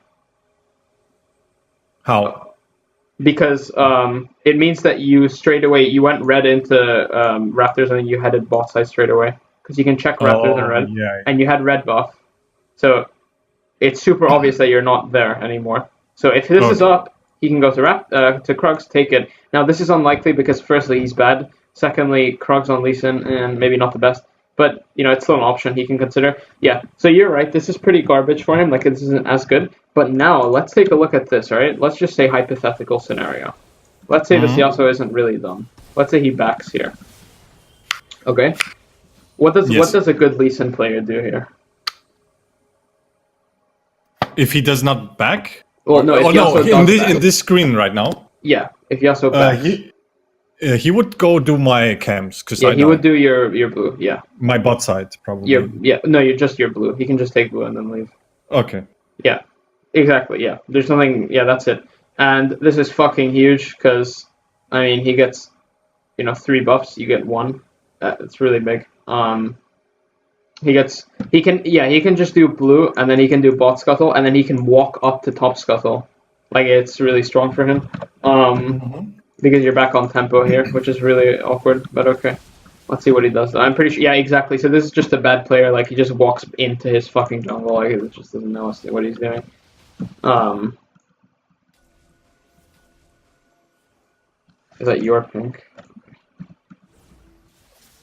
How? Because it means that you straight away, you went red into Raptors and then you headed bot side straight away. Because you can check Raptors and red. Yeah. And you had red buff. So it's super obvious that you're not there anymore. So if this is up, he can go to Krugs, take it. Now this is unlikely because firstly, he's bad. Secondly, Krugs on Lee Sin, and maybe not the best. But, it's still an option he can consider. Yeah, so you're right. This is pretty garbage for him. Like, this isn't as good. But now, let's take a look at this, all right? Let's just say hypothetical scenario. Let's say this Yasuo isn't really done. Let's say he backs here. Okay? What does a good Lee Sin player do here? If he does not back? Well, no, in this screen right now? Yeah, if Yasuo backs. He would go do my camps because he would do your blue. Yeah, my bot side probably. You're just your blue. He can just take blue and then leave. Okay. Yeah, exactly. Yeah, there's nothing. Yeah, that's it. And this is fucking huge because he gets 3 buffs. You get 1. It's really big. He can just do blue and then he can do bot scuttle and then he can walk up to top scuttle. Like it's really strong for him. Because you're back on tempo here, which is really awkward, but okay. Let's see what he does. I'm pretty sure. Yeah, exactly. So this is just a bad player. Like he just walks into his fucking jungle. Like he just doesn't know what he's doing. Is that your pink?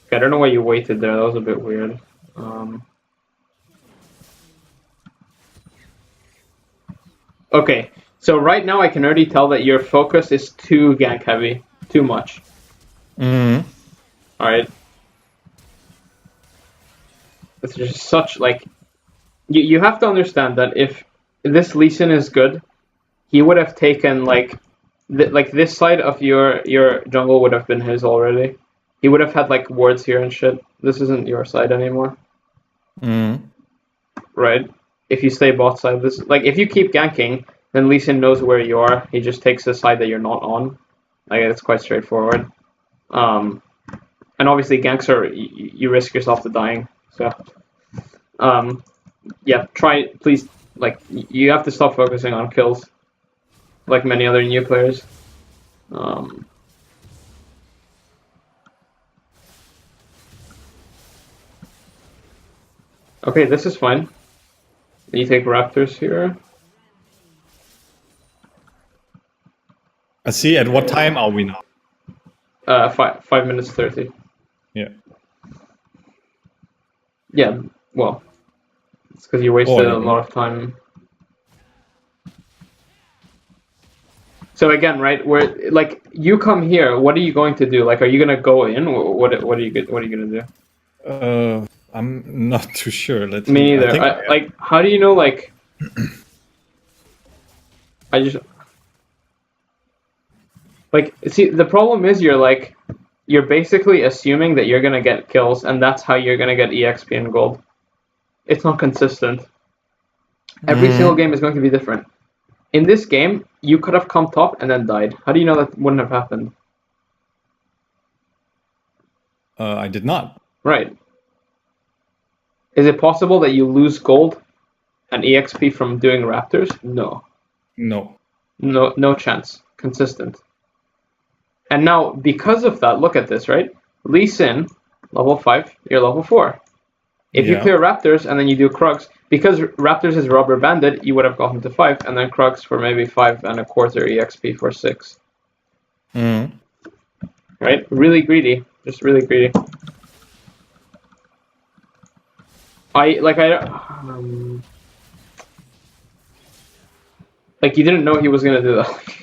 Okay, I don't know why you waited there. That was a bit weird. Okay, so right now I can already tell that your focus is too gank heavy, too much. Mm-hmm. All right. It's just such like you have to understand that if this Lee Sin is good, he would have taken like this side of your jungle would have been his already. He would have had like wards here and shit. This isn't your side anymore. Right? If you stay bot side, this like if you keep ganking, then Lee Sin knows where you are. He just takes the side that you're not on. Like it's quite straightforward. And obviously ganks are you risk yourself to dying. So yeah, try please like you have to stop focusing on kills like many other new players. Okay, this is fine. You take Raptors here. I see. At what time are we now? 5 minutes 30. Yeah. Yeah, well, it's because you wasted a lot of time. So again, right, where like you come here, what are you going to do? Like, are you gonna go in? What are you gonna do? I'm not too sure. Me neither. Like, how do you know? Like, I just like see the problem is you're basically assuming that you're gonna get kills, and that's how you're gonna get EXP and gold. It's not consistent. Every single game is going to be different. In this game, you could have come top and then died. How do you know that wouldn't have happened? I did not. Right. Is it possible that you lose gold and EXP from doing Raptors? No. No chance. Consistent. And now, because of that, look at this, right? Lee Sin, level 5, you're level 4. If you clear Raptors and then you do Krugs, because Raptors is rubber banded, you would have gotten to 5, and then Krugs for maybe 5.25 EXP for 6. Right? Really greedy. Just really greedy. Like you didn't know he was gonna do that.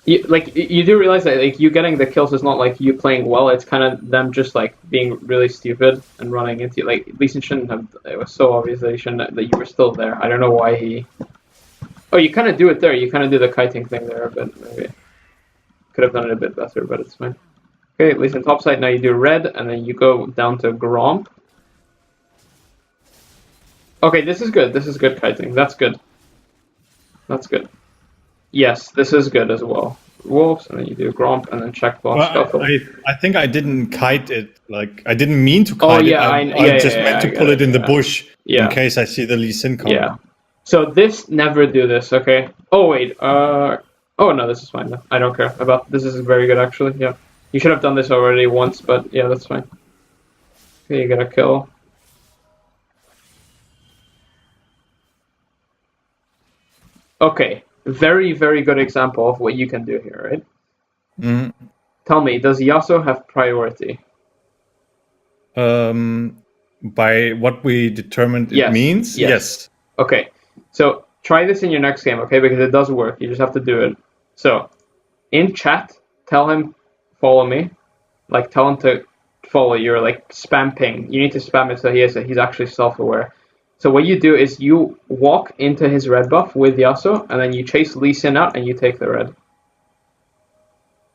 You do realize that like you getting the kills is not like you playing well. It's kind of them just like being really stupid and running into you. Like Lee Sin shouldn't have. It was so obvious that he shouldn't that you were still there. I don't know why he. Oh, you kind of do it there. You kind of do the kiting thing there, but maybe could have done it a bit better. But it's fine. Okay, Lee Sin top side. Now you do red, and then you go down to Gromp. Okay, this is good. This is good kiting. That's good. That's good. Yes, this is good as well. Wolves, and then you do Gromp, and then check boss Scuffle. I think I didn't kite it. Like I didn't mean to kite it. I just meant to pull it in the bush in case I see the Lee Sin come. Yeah. So this never do this. Okay. Oh wait. Oh no, this is fine. I don't care about. This is very good actually. Yeah. You should have done this already once, but yeah, that's fine. Okay, you get a kill. Okay. Very, very good example of what you can do here, right? Tell me, does Yasuo have priority? By what we determined it means? Yes. Okay, so try this in your next game, okay? Because it does work. You just have to do it. So, in chat, tell him, follow me. Like, tell him to follow you, or like spam ping. You need to spam it so he's actually self-aware. So what you do is you walk into his red buff with Yasuo, and then you chase Lee Sin out, and you take the red.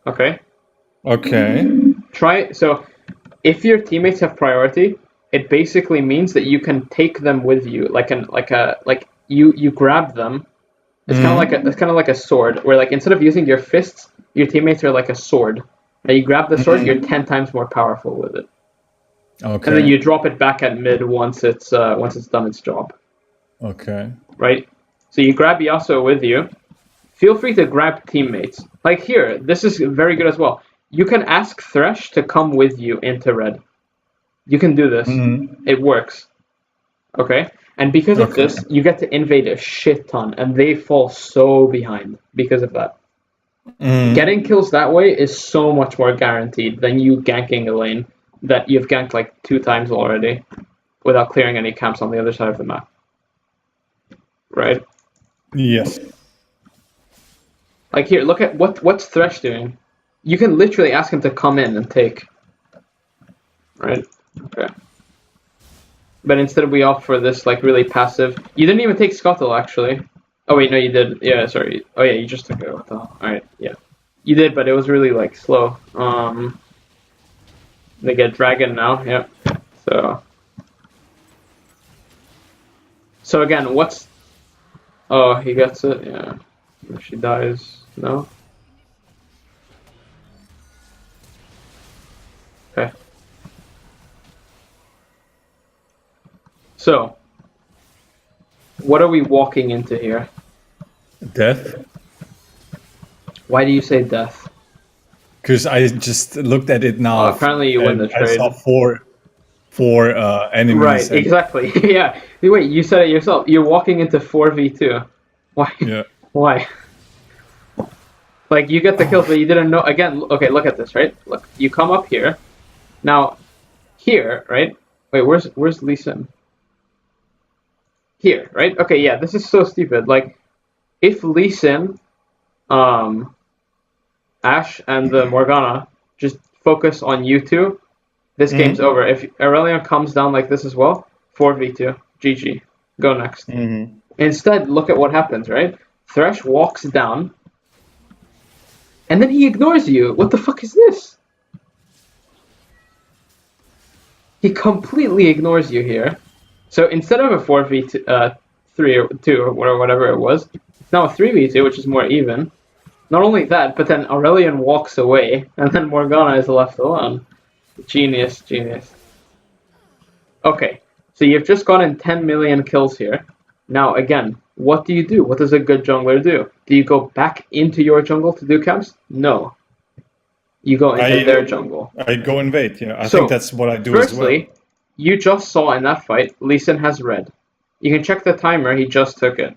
Okay? Okay. So, if your teammates have priority, it basically means that you can take them with you, like you grab them. It's kind of like a sword, where like instead of using your fists, your teammates are like a sword. Now you grab the sword, you're 10 times more powerful with it. Okay. And then you drop it back at mid once it's done its job. Okay. Right? So you grab Yasuo with you. Feel free to grab teammates. Like here, this is very good as well. You can ask Thresh to come with you into red. You can do this. It works. Okay? And because of this, you get to invade a shit ton, and they fall so behind because of that. Getting kills that way is so much more guaranteed than you ganking a lane that you've ganked like 2 times already without clearing any camps on the other side of the map. Right? Yes. Like here, look at what's Thresh doing. You can literally ask him to come in and take. Right? Okay. But instead we opt for this like really passive. You didn't even take Scuttle actually. Oh wait, no, you did. Yeah, sorry. Oh yeah, you just took it. What the hell? All right, yeah, you did, but it was really like slow. They get Dragon now. Yep. So again, what's? Oh, he gets it. Yeah. If she dies, no. Okay. So, what are we walking into here? Death. Why do you say death? Because I just looked at it now. Apparently, you win the trade. I saw four enemies. Right, exactly. Yeah. Wait, you said it yourself. You're walking into 4v2. Why? Yeah. Why? Like, you get the kills, but you didn't know. Again, okay, look at this, right? Look, you come up here. Now, here, right? Wait, where's Lee Sin? Here, right? Okay, yeah, this is so stupid. Like, if Lee Sin, Ashe, and the Morgana just focus on you two, this game's over. If Aurelion comes down like this as well, 4v2, GG. Go next. Instead, look at what happens, right? Thresh walks down, and then he ignores you. What the fuck is this? He completely ignores you here. So instead of a 4v3 or 2 or whatever it was, it's now a 3v2, which is more even. Not only that, but then Aurelion walks away, and then Morgana is left alone. Genius, genius. Okay, so you've just gotten 10 million kills here. Now, again, what do you do? What does a good jungler do? Do you go back into your jungle to do camps? No. You go into their jungle. I go invade, yeah. I think that's what I do as well. Firstly, you just saw in that fight, Lee Sin has red. You can check the timer, he just took it.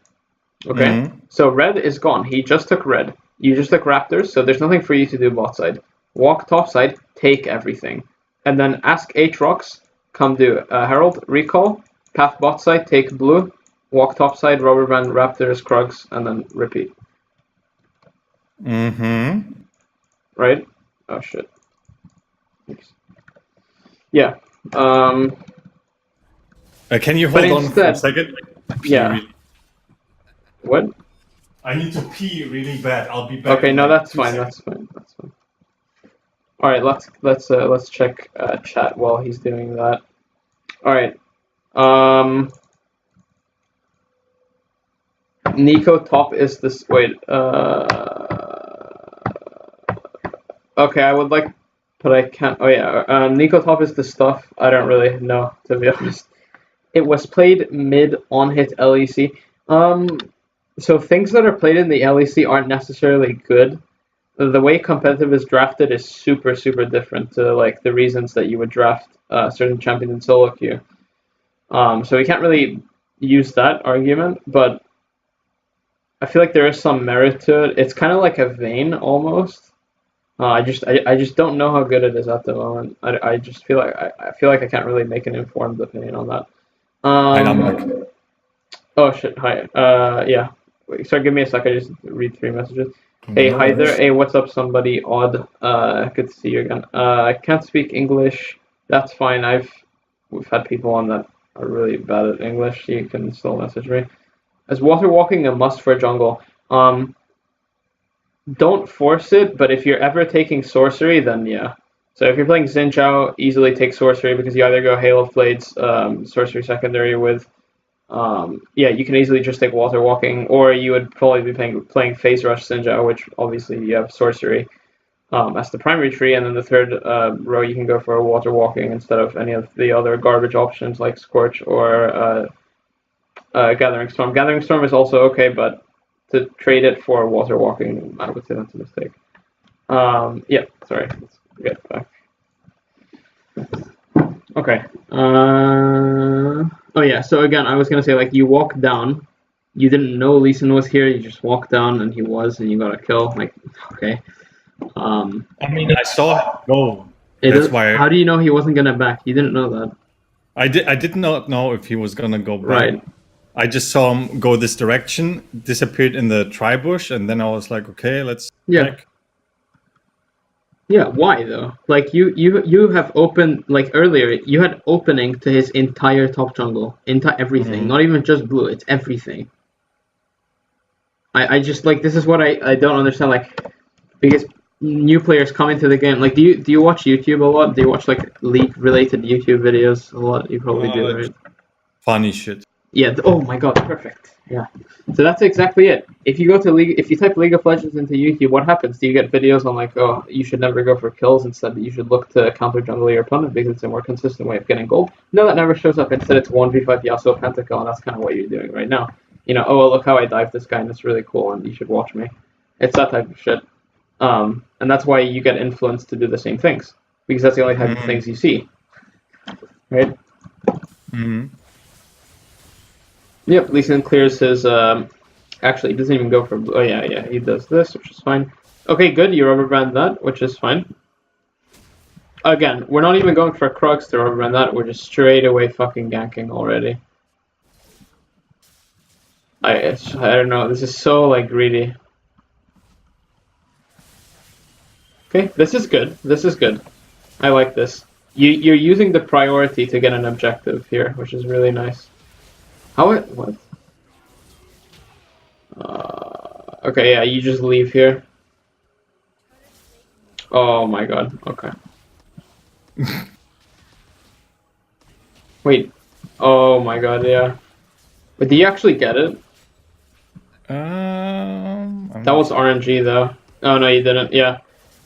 Okay? So red is gone. He just took red. You just took Raptors, so there's nothing for you to do bot side. Walk top side, take everything. And then ask Aatrox, come do Herald, recall, path bot side, take blue, walk top side, rubber band, Raptors, Krugs, and then repeat. Right? Oh shit. Thanks. Yeah. Can you hold on for a second? Yeah. What? I need to pee really bad. I'll be back. Okay, no, that's fine. That's fine. That's fine. All right, let's check chat while he's doing that. All right. Nico top is this. Wait. Okay, I would like, but I can't. Oh yeah. Nico top is the stuff. I don't really know, to be honest. It was played mid on hit LEC. So things that are played in the LEC aren't necessarily good. The way competitive is drafted is super, super different to like the reasons that you would draft a certain champion in solo queue. So we can't really use that argument, but I feel like there is some merit to it. It's kind of like a Vayne almost. I just don't know how good it is at the moment. I just feel like I can't really make an informed opinion on that. Oh shit! Hi. Yeah. Wait, sorry, give me a sec. I just read 3 messages. Hey, hi there. Hey, what's up, somebody odd? Good to see you again. I can't speak English. That's fine. We've had people on that are really bad at English. You can still message me. Is water walking a must for jungle? Don't force it, but if you're ever taking sorcery, then yeah. So if you're playing Xin Zhao, easily take sorcery because you either go Hail of Blades, sorcery secondary with. Yeah, you can easily just take water walking, or you would probably be playing Phase Rush Xin Zhao, which obviously you have sorcery as the primary tree, and then the third row you can go for a water walking instead of any of the other garbage options like Scorch or Gathering Storm. Gathering Storm is also okay, but to trade it for water walking, I would say that's a mistake. Yeah, sorry. Let's get back. Okay. Oh yeah. So again, I was gonna say like you walk down. You didn't know Lee Sin was here. You just walked down and he was, and you got a kill. Like, okay. I mean, I saw him go. It That's is, why how do you know he wasn't gonna back? You didn't know that. I did not know if he was gonna go back. Right. I just saw him go this direction, disappeared in the tri-bush, and then I was like, okay, let's check. Yeah, why though? Like you have opened, like earlier you had opening to his entire top jungle, everything, not even just blue, it's everything. I just like this is what I don't understand, like because new players come into the game. Like do you watch YouTube a lot? Do you watch like League related YouTube videos a lot? You probably do, right? Funny shit. Yeah. Oh my god, perfect. Yeah. So that's exactly it. If you go to if you type League of Legends into YouTube, what happens? Do you get videos on like, oh, you should never go for kills, instead you should look to counter jungle your opponent because it's a more consistent way of getting gold? No, that never shows up. Instead, it's 1v5 Yasuo Pentakill, and that's kind of what you're doing right now. You know, oh, well, look how I dive this guy, and it's really cool, and you should watch me. It's that type of shit. And that's why you get influenced to do the same things, because that's the only type of things you see. Right? Yep, Lee Sin clears his, actually, he doesn't even go for blue. Oh, yeah, he does this, which is fine. Okay, good, you rubber band that, which is fine. Again, we're not even going for Krugs to rubber band that, we're just straight away fucking ganking already. I don't know, this is so, like, greedy. Okay, this is good, I like this. You're using the priority to get an objective here, which is really nice. What? Okay, yeah, you just leave here. Oh my god, okay. Wait. Oh my god, yeah. But do you actually get it? That was RNG though. Oh no, you didn't, yeah.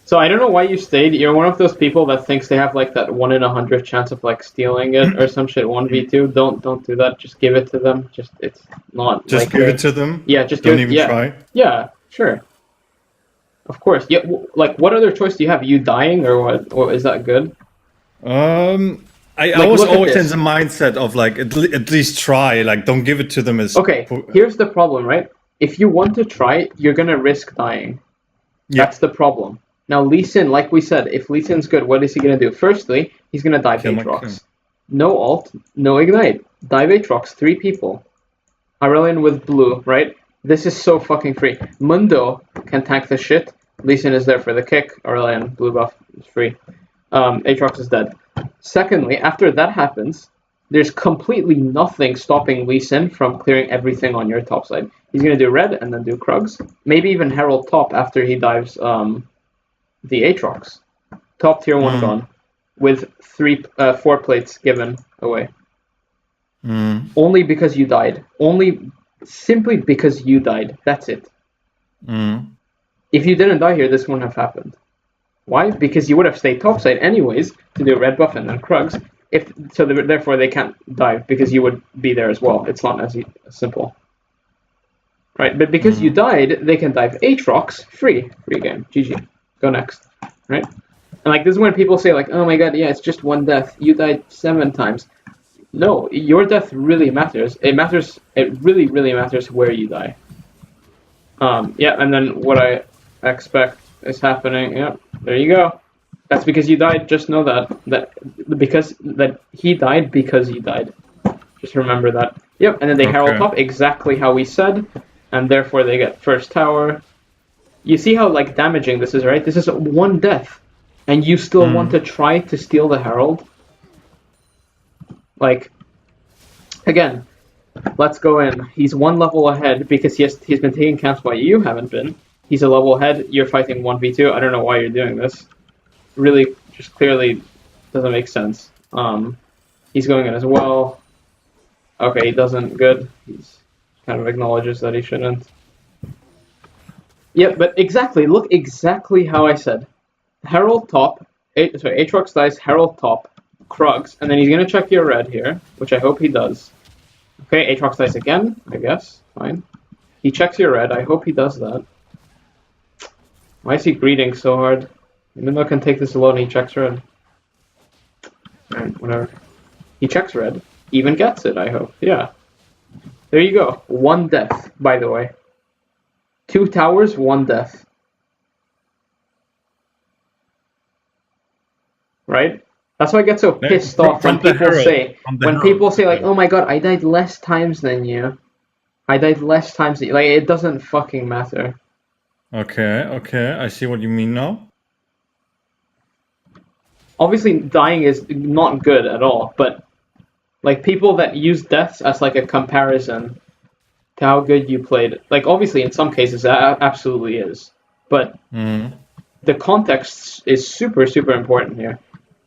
So I don't know why you stayed. You're one of those people that thinks they have like that 1 in 100 chance of like stealing it or some shit 1v2. Don't do that. Just give it to them. It's not. Just like give it to them. Yeah, just don't give even try. Yeah, sure. Of course. Yeah. Like, what other choice do you have? You dying or what? Or is that good? I was always in the mindset of like at least try. Like, don't give it to them as. Okay. Here's the problem, right? If you want to try, you're gonna risk dying. Yeah. That's the problem. Now, Lee Sin, like we said, if Lee Sin's good, what is he going to do? Firstly, he's going to dive Aatrox. No ult, no ignite. Dive Aatrox, 3 people. Aurelion with blue, right? This is so fucking free. Mundo can tank the shit. Lee Sin is there for the kick. Aurelion, blue buff, is free. Aatrox is dead. Secondly, after that happens, there's completely nothing stopping Lee Sin from clearing everything on your top side. He's going to do red and then do Krugs. Maybe even Herald top after he dives... the Aatrox. Top tier 1 gone. With 4 plates given away. Only because you died. Simply because you died. That's it. If you didn't die here, this wouldn't have happened. Why? Because you would have stayed topside anyways to do red buff and then Krugs. Therefore they can't dive because you would be there as well. It's not as simple. Right? But because you died, they can dive Aatrox free. Free game. GG. Go next, right? And like this is when people say like, oh my god, yeah, it's just 1 death. You died 7 times. No, your death really matters. It matters. It really, really matters where you die. Yeah, and then what I expect is happening. Yeah, there you go. That's because you died. Just know that he died because you died. Just remember that. Yep, and then they herald top exactly how we said, and therefore they get first tower. You see how like damaging this is, right? This is 1 death, and you still want to try to steal the Herald? Like, again, let's go in. He's 1 level ahead because he's been taking camps while you haven't been. He's a level ahead. You're fighting 1v2. I don't know why you're doing this. Really, just clearly doesn't make sense. He's going in as well. Okay, he doesn't. Good. He's kind of acknowledges that he shouldn't. Yeah, but exactly, look exactly how I said. Herald top, Aatrox dice, Herald top, Krugs, and then he's going to check your red here, which I hope he does. Okay, Aatrox dice again, I guess, fine. He checks your red, I hope he does that. Why is he greeting so hard? Even though I can take this alone, he checks red. Alright, whatever. He checks red. Even gets it, I hope. Yeah. There you go. 1 death, by the way. 2 towers, 1 death. Right? That's why I get so pissed off when people say, like, oh my god, I died less times than you. I died less times than you. Like, it doesn't fucking matter. Okay, I see what you mean now. Obviously, dying is not good at all, but, like, people that use deaths as, like, a comparison to how good you played, like, obviously, in some cases, that absolutely is. But the context is super, super important here.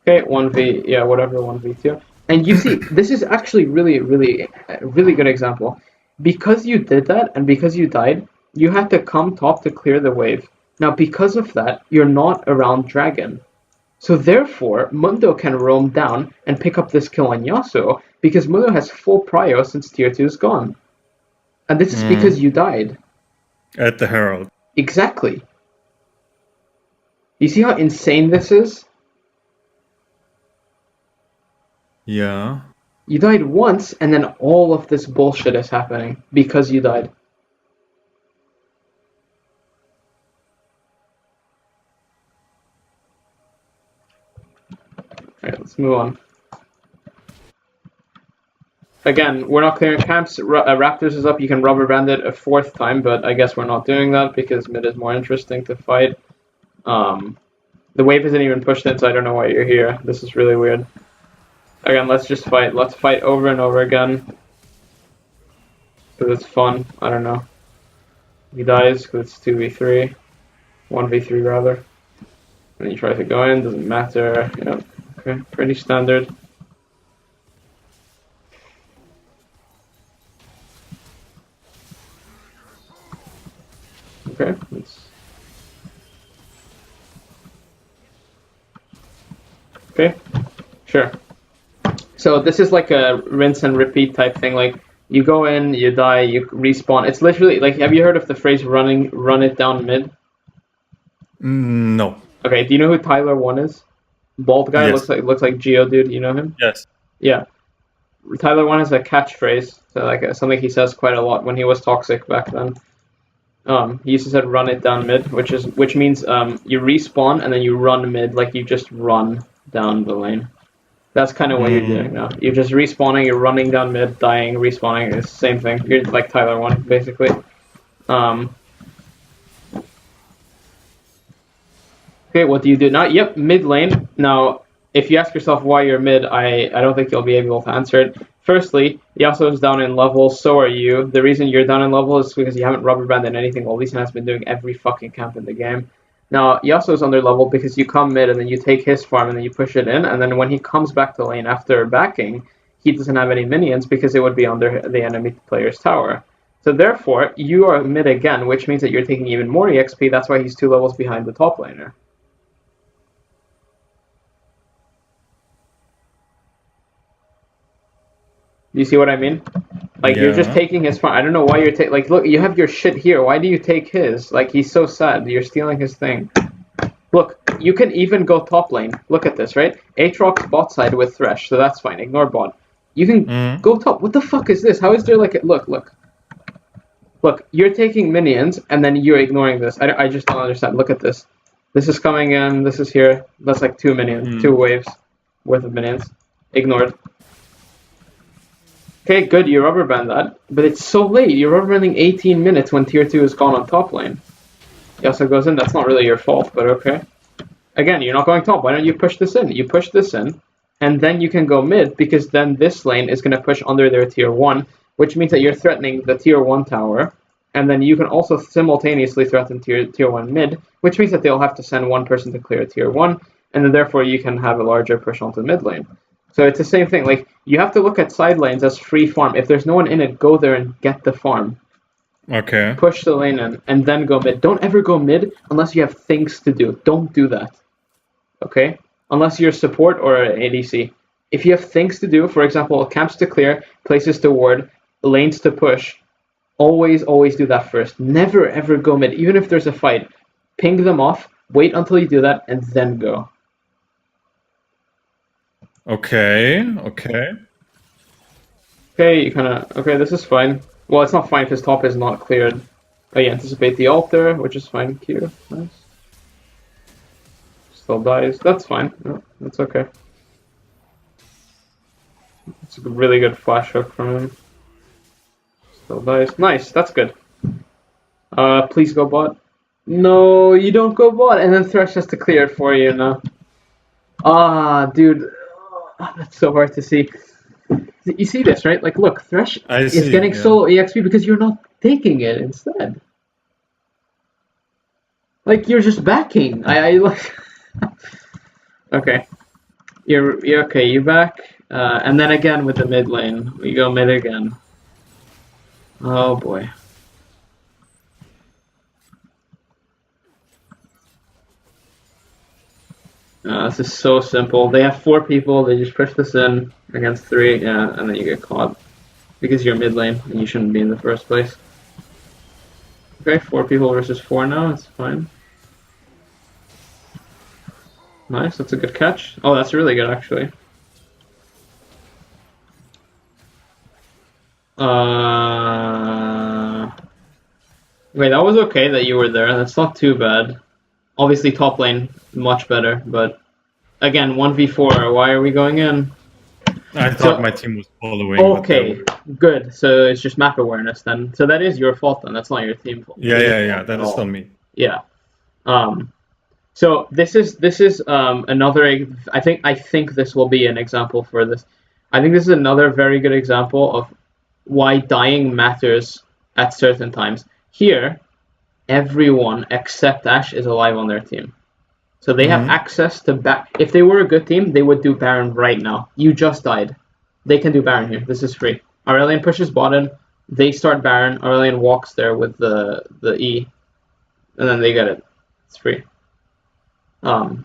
Okay, 1v, yeah, whatever, 1v2. And you see, this is actually really, really, really good example. Because you did that, and because you died, you had to come top to clear the wave. Now, because of that, you're not around Dragon. So therefore, Mundo can roam down and pick up this kill on Yasuo, because Mundo has full prio since tier 2 is gone. And this is because you died. At the Herald. Exactly. You see how insane this is? Yeah. You died once, and then all of this bullshit is happening because you died. Alright, let's move on. Again, we're not clearing camps. Raptors is up. You can rubber band it a 4th time, but I guess we're not doing that because mid is more interesting to fight. The wave isn't even pushed in, so I don't know why you're here. This is really weird. Again, let's just fight. Let's fight over and over again. Because it's fun. I don't know. He dies because it's 2v3. 1v3 rather. And he tries to go in, doesn't matter. Yeah, okay, pretty standard. Okay, okay, sure. So this is like a rinse and repeat type thing. Like you go in, you die, you respawn. It's literally like, have you heard of the phrase run it down mid? No. Okay, do you know who Tyler 1 is? Bald guy, yes. looks like Geodude. You know him? Yes. Yeah. Tyler 1 is a catchphrase, so like something he says quite a lot when he was toxic back then. He used to say run it down mid, which means you respawn and then you run mid, like you just run down the lane. That's kind of what you're doing now. You're just respawning, you're running down mid, dying, respawning. It's the same thing. You're like Tyler 1, basically. Okay, what do you do now? Yep, mid lane. Now, if you ask yourself why you're mid, I don't think you'll be able to answer it. Firstly, Yasuo's down in level, so are you. The reason you're down in level is because you haven't rubber banded anything while Lee Sin has been doing every fucking camp in the game. Now, Yasuo's under level because you come mid and then you take his farm and then you push it in, and then when he comes back to lane after backing, he doesn't have any minions because it would be under the enemy player's tower. So therefore, you are mid again, which means that you're taking even more EXP. That's why he's 2 levels behind the top laner. Do you see what I mean? Like, you're just taking his farm. I don't know why you're taking... Like, look, you have your shit here. Why do you take his? Like, he's so sad. You're stealing his thing. Look, you can even go top lane. Look at this, right? Aatrox bot side with Thresh, so that's fine. Ignore bot. You can go top. What the fuck is this? How is there, like... Look. Look, you're taking minions, and then you're ignoring this. I just don't understand. Look at this. This is coming in. This is here. That's like 2 minions. 2 waves worth of minions. Ignored. Okay, good, you rubber band that, but it's so late. You're rubber banding 18 minutes when tier 2 is gone on top lane. Yasuo goes in, that's not really your fault, but okay. Again, you're not going top, why don't you push this in? You push this in, and then you can go mid, because then this lane is going to push under their tier 1, which means that you're threatening the tier 1 tower, and then you can also simultaneously threaten tier 1 mid, which means that they'll have to send one person to clear tier 1, and then therefore you can have a larger push onto mid lane. So it's the same thing, like, you have to look at side lanes as free farm. If there's no one in it, go there and get the farm. Okay. Push the lane in, and then go mid. Don't ever go mid unless you have things to do. Don't do that. Okay? Unless you're support or an ADC. If you have things to do, for example, camps to clear, places to ward, lanes to push, always do that first. Never ever go mid, even if there's a fight. ping them off, wait until you do that, and then go. Okay. Okay, you kind of... Okay, this is fine. Well, it's not fine because top is not cleared. Oh, you anticipate the altar, which is fine. Q. Nice. Still dies. That's fine. No, that's okay. It's a really good flash hook from him. Still dies. Nice, that's good. Please go bot. No, you don't go bot, and then Thresh has to clear it for you now. Ah, dude. Oh, that's so hard to see. You see this, right? Like, look, Thresh is getting solo EXP because you're not taking it instead. Like, you're just backing. I like... Okay. You're okay, you back. And then again with the mid lane. We go mid again. Oh boy. This is so simple. They have 4 people, they just push this in against 3, yeah, and then you get caught. Because you're mid lane and you shouldn't be in the first place. Okay, 4 people versus 4 now, it's fine. Nice, that's a good catch. Oh, that's really good actually. Wait, that was okay that you were there. That's not too bad. Obviously, top lane, much better, but again, 1v4, why are we going in? I thought my team was following. Okay, good. So it's just map awareness then. So that is your fault then. That's not your team fault. Yeah. That is on me. Yeah. So this is another. I think this will be an example for this. I think this is another very good example of why dying matters at certain times. Here, everyone except Ashe is alive on their team. So they have access to back. If they were a good team, they would do Baron right now. You just died. They can do Baron here. This is free. Aurelion pushes bottom. They start Baron. Aurelion walks there with the E. And then they get it. It's free. And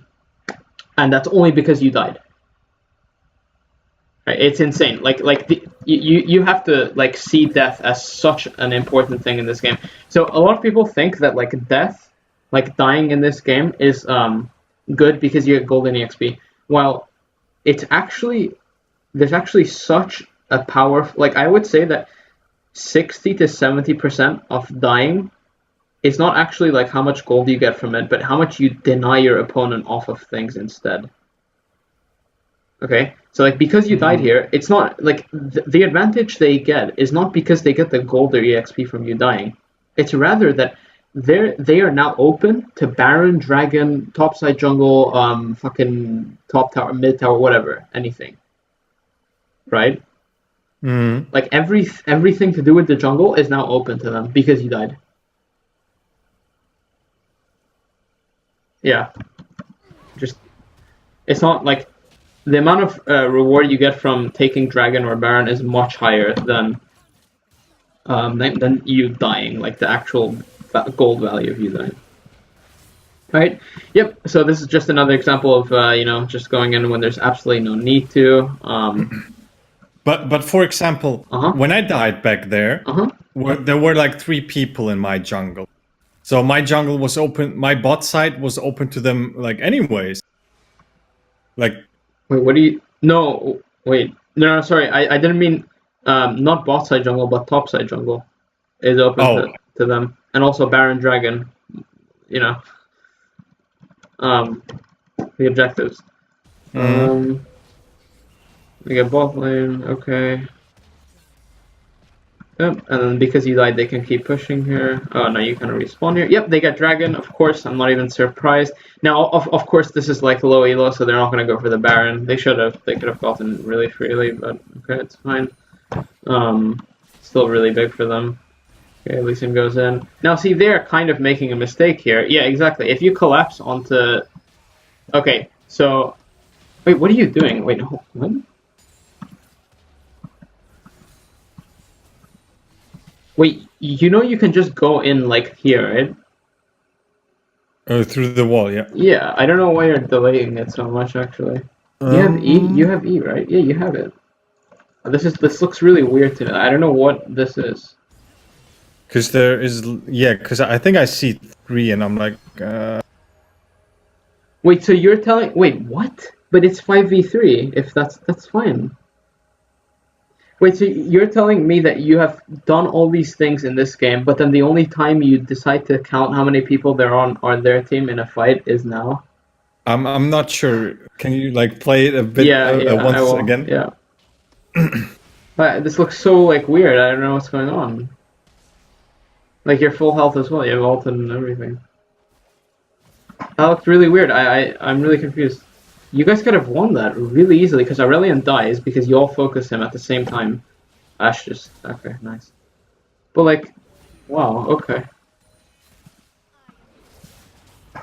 that's only because you died. Right? It's insane. You have to like see death as such an important thing in this game. So a lot of people think that like death, like dying in this game is good because you get golden EXP. While it's actually there's actually such a power. Like I would say that 60 to 70% of dying is not actually like how much gold you get from it, but how much you deny your opponent off of things instead. Okay, so like because you died here, it's not like the advantage they get is not because they get the gold or EXP from you dying. It's rather that they are now open to Baron, Dragon, topside jungle, fucking top tower, mid tower, whatever, anything. Right? Like everything to do with the jungle is now open to them because you died. Yeah. Just it's not like the amount of reward you get from taking Dragon or Baron is much higher than you dying, like the actual gold value of you dying. Right? Yep. So this is just another example of just going in when there's absolutely no need to. But for example, when I died back there, there were like 3 people in my jungle. So my jungle was open. My bot side was open to them, like anyways. Like. Wait, what do you? No, wait. No, sorry. I didn't mean not bot side jungle, but top side jungle is open to them, and also Baron Dragon. The objectives. We get bot lane. Okay. Yep, and then because you died, they can keep pushing here. Oh, no, you kind of respawn here. Yep, they get Dragon, of course. I'm not even surprised. Now, of course, this is like low elo, so they're not going to go for the Baron. They should have. They could have gotten really freely, but okay, it's fine. Still really big for them. Okay, Elysium goes in. Now, see, they're kind of making a mistake here. Yeah, exactly. If you collapse onto... Okay, so... Wait, what are you doing? Wait, no, what? Wait, you can just go in like here, right? Oh, through the wall, yeah. Yeah, I don't know why you're delaying it so much, actually. You have E? You have E, right? Yeah, you have it. This looks really weird to me. I don't know what this is. Because there is, yeah, because I think I see 3 and I'm like, Wait, so you're telling... Wait, what? But it's 5v3, if that's fine. Wait, so you're telling me that you have done all these things in this game, but then the only time you decide to count how many people there are on their team in a fight is now? I'm not sure. Can you like play it a bit Yeah, I once will. again? Yeah. This looks so like weird. I don't know what's going on. Like you're full health as well. You have ult and everything. That looked really weird. I'm really confused. You guys could have won that really easily because Aurelian dies because you all focus him at the same time. Ash just okay, nice. But like, wow, okay.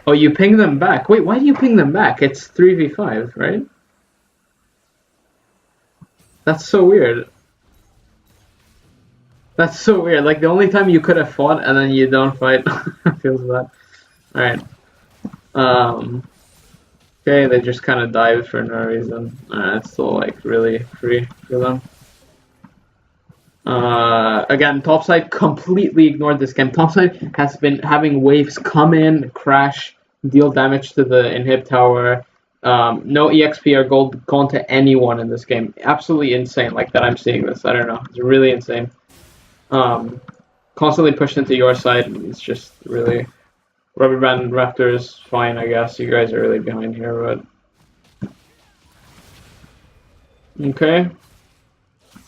Oh, you ping them back. Wait, why do you ping them back? It's 3v5, right? That's so weird. That's so weird. Like the only time you could have fought and then you don't fight feels bad. Alright. Okay, they just kind of died for no reason. It's still like really free for them. Again, topside completely ignored this game. Topside has been having waves come in, crash, deal damage to the inhib tower. No EXP or gold gone to anyone in this game. Absolutely insane. Like that, I'm seeing this. I don't know. It's really insane. Constantly pushed into your side. It's just really. Rubber Band Raptors, fine, I guess. You guys are really behind here, but. Okay.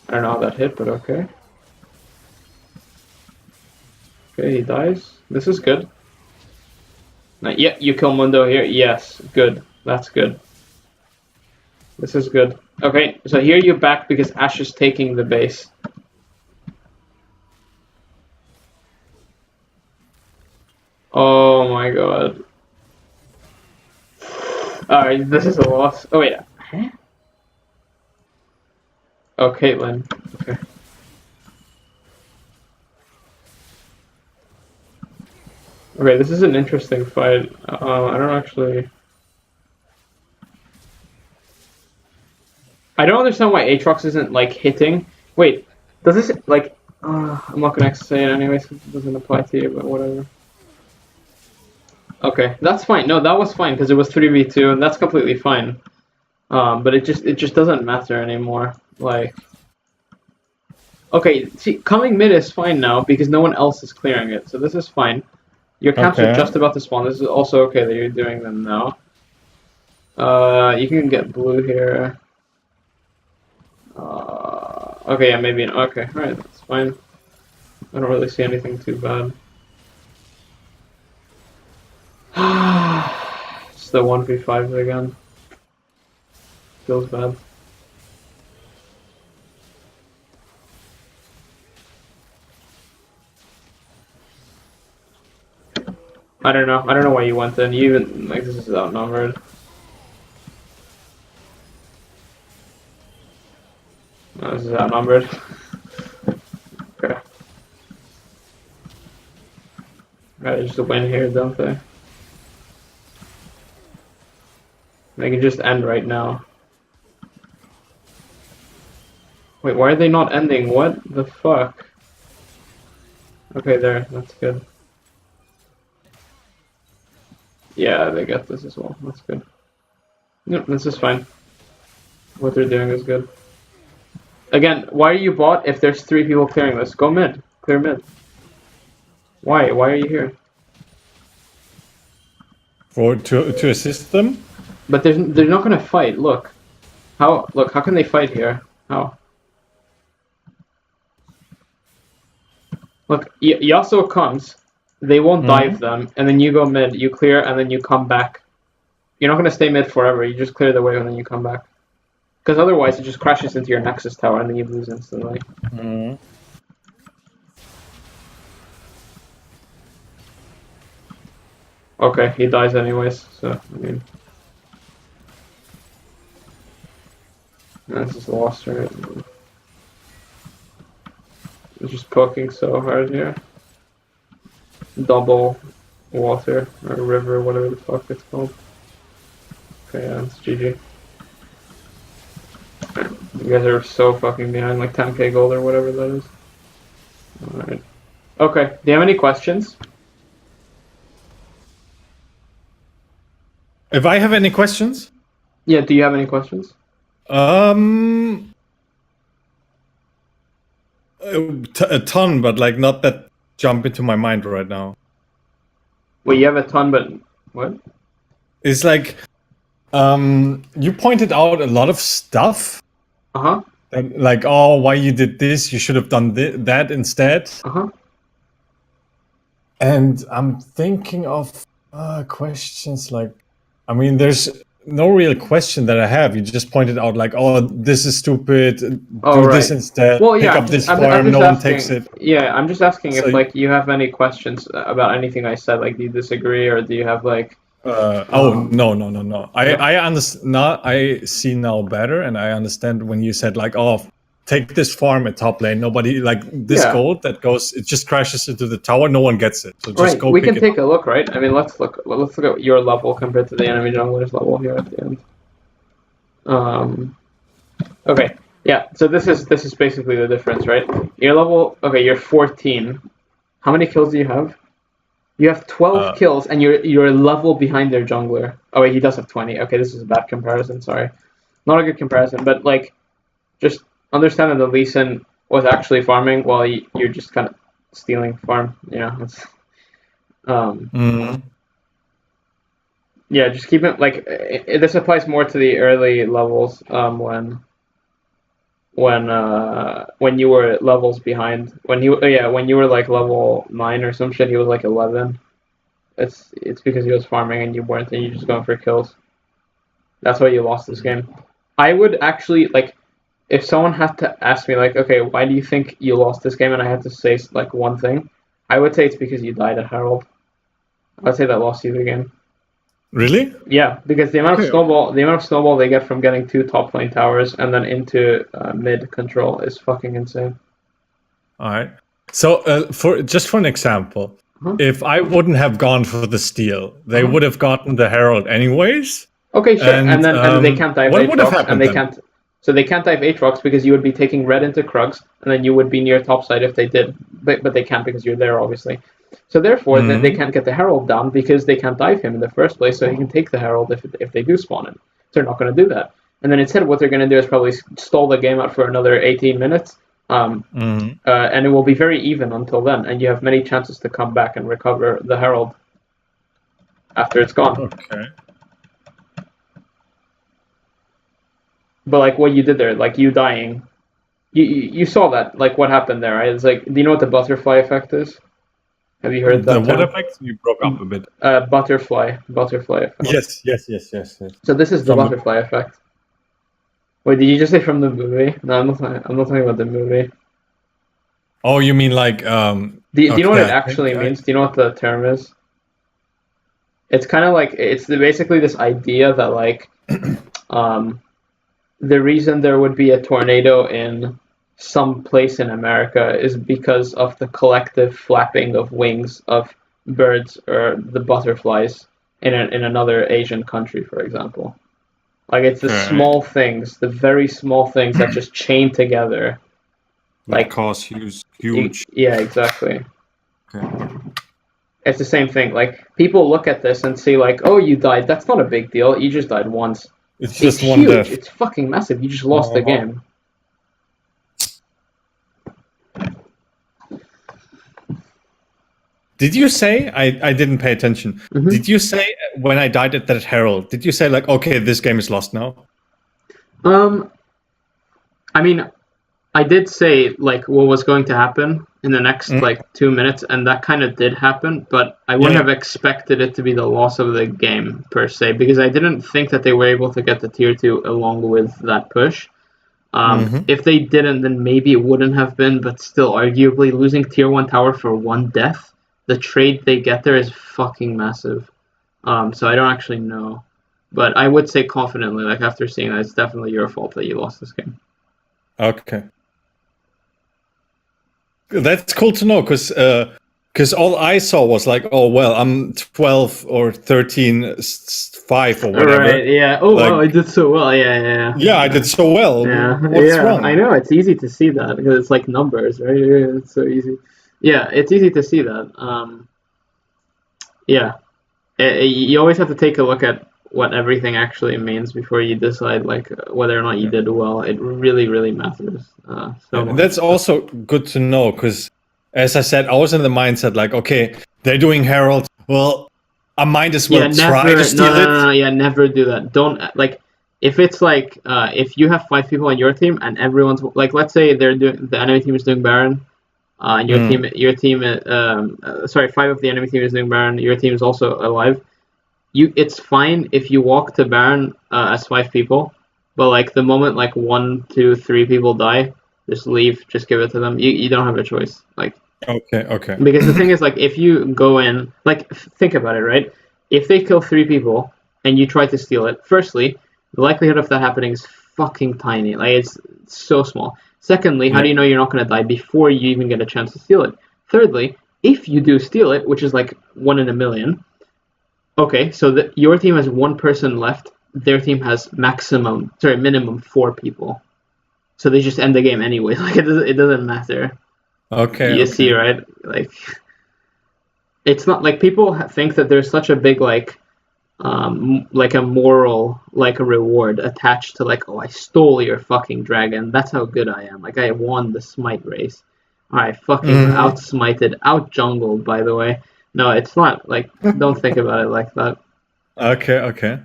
I don't know how that hit, but okay. Okay, he dies. This is good. Yeah, you kill Mundo here. Yes, good. That's good. This is good. Okay, so here you're back because Ash is taking the base. Oh my god. Alright, this is a loss. Oh wait. Huh? Oh, Caitlyn. Okay. Okay, this is an interesting fight. I don't actually... I don't understand why Aatrox isn't, like, hitting. Wait, does this, like... I'm not gonna say it anyways because it doesn't apply to you, but whatever. Okay, that's fine. No, that was fine because it was 3v2 and that's completely fine. But it just doesn't matter anymore. Like... Okay, see, coming mid is fine now because no one else is clearing it, so this is fine. Your camps are just about to spawn. This is also okay that you're doing them now. You can get blue here. Okay, yeah, maybe. Okay, alright, that's fine. I don't really see anything too bad. It's the 1v5 again. Feels bad. I don't know. I don't know why you went in. You even like this is outnumbered. No, this is outnumbered. Okay. Gotta just win here, don't they? They can just end right now. Wait, why are they not ending? What the fuck? Okay, there. That's good. Yeah, they get this as well. That's good. Yep, this is fine. What they're doing is good. Again, why are you bot if there's 3 people clearing this? Go mid. Clear mid. Why? Why are you here? To assist them? But they're not gonna fight. Look. How can they fight here? How? Look, Yasuo comes. They won't dive them, and then you go mid, you clear, and then you come back. You're not gonna stay mid forever. You just clear the wave and then you come back. Because otherwise, it just crashes into your Nexus tower, and then you lose instantly. Okay, he dies anyways. So I mean, this is lost, right? It's just poking so hard here. Double water or river, whatever the fuck it's called. Okay, yeah, it's GG. You guys are so fucking behind, like 10k gold or whatever that is. Alright. Okay. Do you have any questions? If I have any questions, Yeah. Do you have any questions? um, a ton, but like not that jump into my mind right now. Well, you have a ton, but what? It's like you pointed out a lot of stuff. Uh huh. And like, oh, why you did this? You should have done that instead. Uh huh. And I'm thinking of questions like, I mean, there's no real question that I have. You just pointed out like, oh, this is stupid. Oh, Do this right. instead. Well, Pick yeah. up this I'm farm. just No one takes asking. it. Yeah, I'm just asking So, if like you have any questions about anything I said. Like, do you disagree, or do you have like? oh no. No. I understand. Now I see now better, and I understand when you said like, oh, take this farm at top lane. Nobody like this Yeah. gold that goes. It just crashes into the tower. No one gets it. So just Right. go We pick can it take up. a look. Right. I mean, let's look. Let's look at your level compared to the enemy jungler's level here at the end. Okay. Yeah. So this is basically the difference, right? Your level. Okay. You're 14. How many kills do you have? You have 12 Uh, kills, and you're a level behind their jungler. Oh wait, he does have 20. Okay, this is a bad comparison. Sorry, not a good comparison. But like, just understand that the Lee Sin was actually farming while you're just kind of stealing farm. It's um mm, yeah. Just keep it like this applies more to the early levels when you were levels behind. When you were like level 9 or some shit, he was like 11. It's because he was farming and you weren't, and you're just going for kills. That's why you lost this game. I would actually like if someone had to ask me like, okay, why do you think you lost this game, and I had to say like one thing, I would say it's because you died at Herald. I'd say that lost you the game. really? Yeah, because Okay. the amount of snowball they get from getting 2 top lane towers and then into mid control is fucking insane. All right. So for an example, Uh-huh. if I wouldn't have gone for the steal, they Uh-huh. would have gotten the herald anyways. Okay, sure. And And then they can't dive what would have Aatrox, and happened they then? can't. So they can't dive Aatrox because you would be taking red into Krugs, and then you would be near topside if they did. But they can't because you're there, obviously. So therefore, they Mm, can't get the Herald down because they can't dive him in the first place. So he can take the Herald if they do spawn him. So they're not going to do that. And then instead, what they're going to do is probably stall the game out for another 18 minutes. And it will be very even until then, and you have many chances to come back and recover the Herald after it's gone. okay. But like what you did there, like you dying, you saw that, like what happened there, right? It's like, do you know what the butterfly effect is? Have you heard The that what term? effect? You broke up a bit. Butterfly effect. Yes. So this is the From the butterfly effect. Wait, did you just say from the movie? No, I'm not talking about the movie. oh, you mean like Do you know what okay, it I actually think I means? Do you know what the term is? It's kind of like basically this idea that like um, the reason there would be a tornado in some place in America is because of the collective flapping of wings of birds or the butterflies in another Asian country, for example. Like it's the okay. small things, the very small things that just chain together. That Like, cause huge. yeah, exactly. Okay. It's the same thing. Like people look at this and say like, "Oh, you died. That's not a big deal. You just died once." It's It's just one huge. death. It's fucking massive. You just lost the Uh-huh. game. Did you say I didn't pay attention? Hmm. Did you say when I died at that herald? Did you say like okay, this game is lost now? Um, I mean, I did say like what was going to happen in the next Mm, like 2 minutes, and that kind of did happen. But I yeah, wouldn't yeah. have expected it to be the loss of the game per se, because I didn't think that they were able to get the tier 2 along with that push. Mm-hmm. If they didn't, then maybe it wouldn't have been, but still, arguably losing tier 1 tower for one death, the trade they get there is fucking massive. So I don't actually know, but I would say confidently, like after seeing that, it's definitely your fault that you lost this game. Okay, that's cool to know because all I saw was like oh well I'm 12 or 13 5 or whatever Right, yeah. Oh, like wow, I did so well. Yeah. yeah I did so well. Yeah, What's yeah. I wrong? know, it's easy to see that because it's like numbers, right? Yeah, it's so easy. Yeah, it's easy to see that. Yeah, you always have to take a look at what everything actually means before you decide like whether or not you Yeah. did well. It really, really matters so Yeah, and much. that's also good to know because, as I said, I was in the mindset like, okay, they're doing Herald. Well, I might as well Yeah, try to never. No, steal no, no, it. no. Yeah, never do that. Don't like if it's like if you have 5 people on your team and everyone's like, let's say they're doing the enemy team is doing Baron, and Mm, your team, sorry, 5 of the enemy team is doing Baron. Your team is also alive. It's fine if you walk to Baron as 5 people, but like the moment like 1, 2, 3 people die, just leave. Just give it to them. You don't have a choice. Like okay, okay. because the thing is, like, if you go in, like, think about it, right? If they kill 3 people and you try to steal it, firstly, the likelihood of that happening is fucking tiny. Like, it's so small. Secondly, how Yeah. do you know you're not going to die before you even get a chance to steal it? Thirdly, if you do steal it, which is like 1 in a million, okay, so your team has 1 person left. Their team has minimum 4 people. So they just end the game anyway. Like, it doesn't matter. Okay, You see, okay. right? Like, it's not like people think that there's such a big like a moral like a reward attached to like, oh, I stole your fucking dragon, that's how good I am, like I won the smite race, I fucking Hmm. out smited, out jungled, by the way. No, it's not like, don't think about it like that. Okay, okay.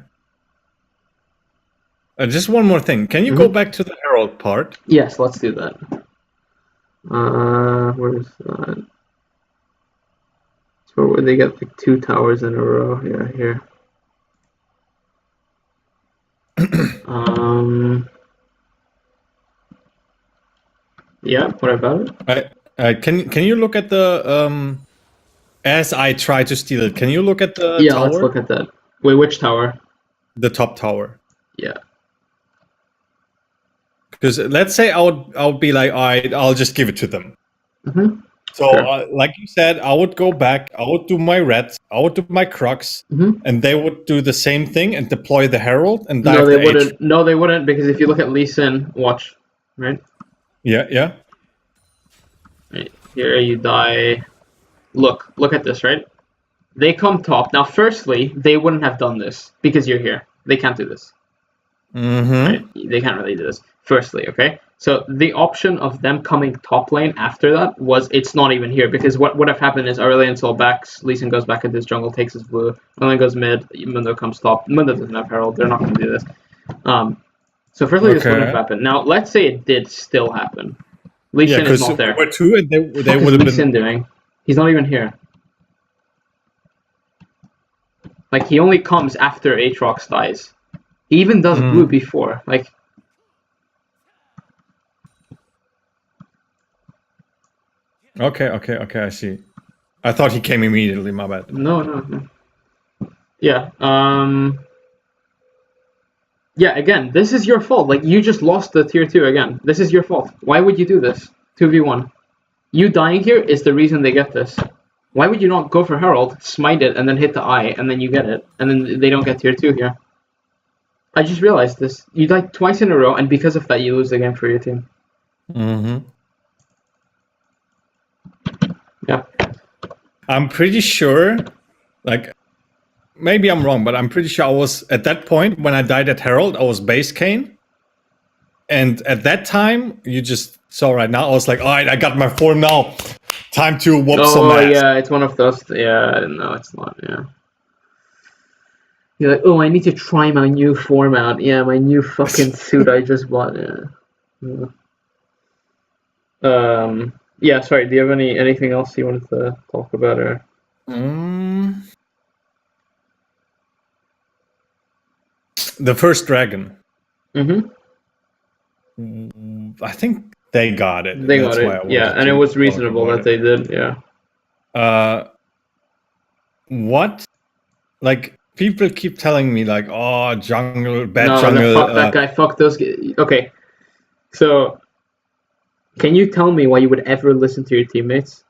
Just one more thing. Can you go Hmm. back to the Herald part? Yes, let's do that. Where's that? So where they get like 2 towers in a row, yeah, here. um yeah, what about it? Can you look at the as I try to steal it? Can you look at the Yeah, let's tower, look at that. Wait, which tower? the top tower? Yeah. Because let's say I would be like, all right, I'll just give it to them. Hmm. So, Sure. like you said, I would go back, I would do my reds, I would do my crux, Hmm. and they would do the same thing and deploy the herald and No, dive they the H. wouldn't. No, they wouldn't, because if you look at Lee Sin, watch, right? Yeah, yeah. Right here, you die. Look at this, right? They come top. Now, firstly, they wouldn't have done this because you're here. They can't do this, right? Mm-hmm. They can't really do this. Firstly, okay. So the option of them coming top lane after that was, it's not even here, because what would have happened is Aurelion Sol backs, Lee Sin goes back into his jungle, takes his blue, Aurelion goes mid, Mundo comes top. Mundo doesn't have Herald. They're not going to do this. So firstly, this wouldn't have Okay. happened. Now, let's say it did still happen. Lee Yeah, Sin is because not we there. were two and The they fuck is would have Lee been. Sin doing? He's not even here. Like, he only comes after Aatrox dies. He even does blue Mm. before. Like, Okay, okay, okay, I see. I thought he came immediately, my bad. no, no, no. Yeah. Yeah. Again, this is your fault. Like, you just lost the tier 2 again. This is your fault. Why would you do this? 2v1. You dying here is the reason they get this. Why would you not go for Herald, smite it, and then hit the eye, and then you get it, and then they don't get tier 2 here? I just realized this. You died twice in a row, and because of that, you lose the game for your team. Mm-hmm. Yeah. I'm pretty sure, like, maybe I'm wrong, but I'm pretty sure I was at that point when I died at Herald, I was base Kayn. And at that time, you just saw right now, I was like, all right, I got my form now. Time to whoop some Oh, ass. yeah, it's one of those. Yeah, no, it's not. Yeah. You're like, oh, I need to try my new form out. Yeah, my new fucking suit I just bought. Yeah. Yeah. Sorry. Do you have anything else you wanted to talk about, or? Mm, the first dragon. Mm-hmm. I think they got it. They got That's why it. I Yeah, wanted and it to was talk reasonable about that it. they did. Yeah. Uh, what? Like, people keep telling me, like, oh, jungle, bad No, jungle. fuck that guy. Fuck those. Okay. So, can you tell me why you would ever listen to your teammates?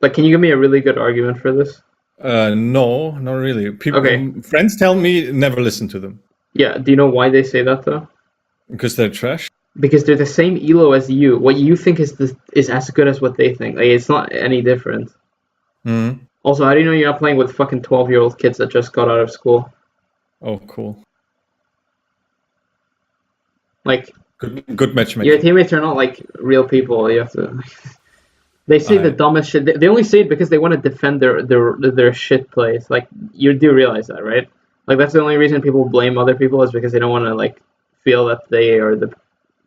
Like, can you give me a really good argument for this? No, not really. Okay. Friends tell me never listen to them Yeah. Do you know why they say that though? because they're trash. Because they're the same elo as you. What you think is as good as what they think. Like it's not any different. Mm. Also, how do you know you're not playing with fucking 12-year-old kids that just got out of school? Oh, cool. Like Good your matchmaking. teammates are not like real people. You have to. They say the I dumbest shit. They only say it because they want to defend their shit plays. Like you do realize that, right? Like that's the only reason people blame other people is because they don't want to like feel that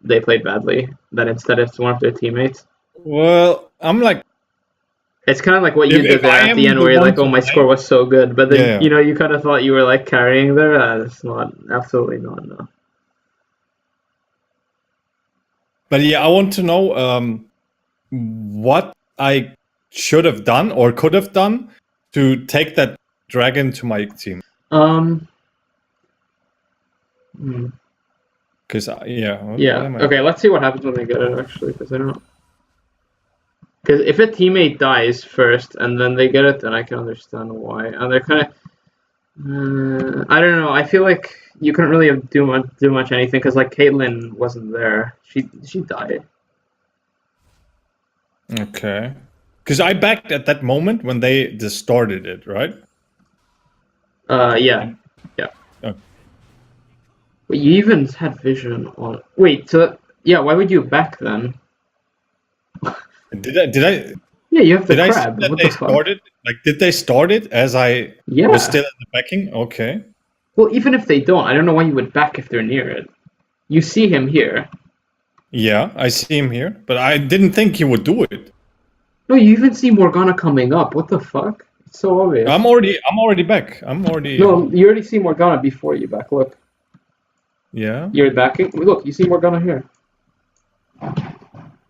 they played badly. That instead it's one of their teammates. well, I'm like, It's kind of like what you if did there I at the am end, the where you're one like, "Oh, to my score blame, was so good," but then yeah. you kind of thought you were like carrying there. It's not, absolutely not. No. But yeah, I want to know what I should have done or could have done to take that dragon to my team. Um. hmm, Because yeah, what Yeah. am I? Okay. Let's see what happens when they get it actually, because I don't. Because if a teammate dies first and then they get it, then I can understand why. And they're kind of. I don't know. I feel like you couldn't really do much anything because like Caitlyn wasn't there. She died. Okay. Because I backed at that moment when they distorted it, right? Yeah. Yeah. Uh, But you even had vision on. Wait. So yeah. Why would you back then? did I did I Yeah. You have the did I see crab. that What they the fuck? started? Like, did they start it as I was Yeah. still in the backing? Okay. Well, even if they don't, I don't know why you would back if they're near it. You see him here. Yeah, I see him here, but I didn't think he would do it. No, you even see Morgana coming up. What the fuck? It's so obvious. I'm already back. I'm already. No, you already see Morgana before you back. Look, Yeah. you're backing. Look, you see Morgana here.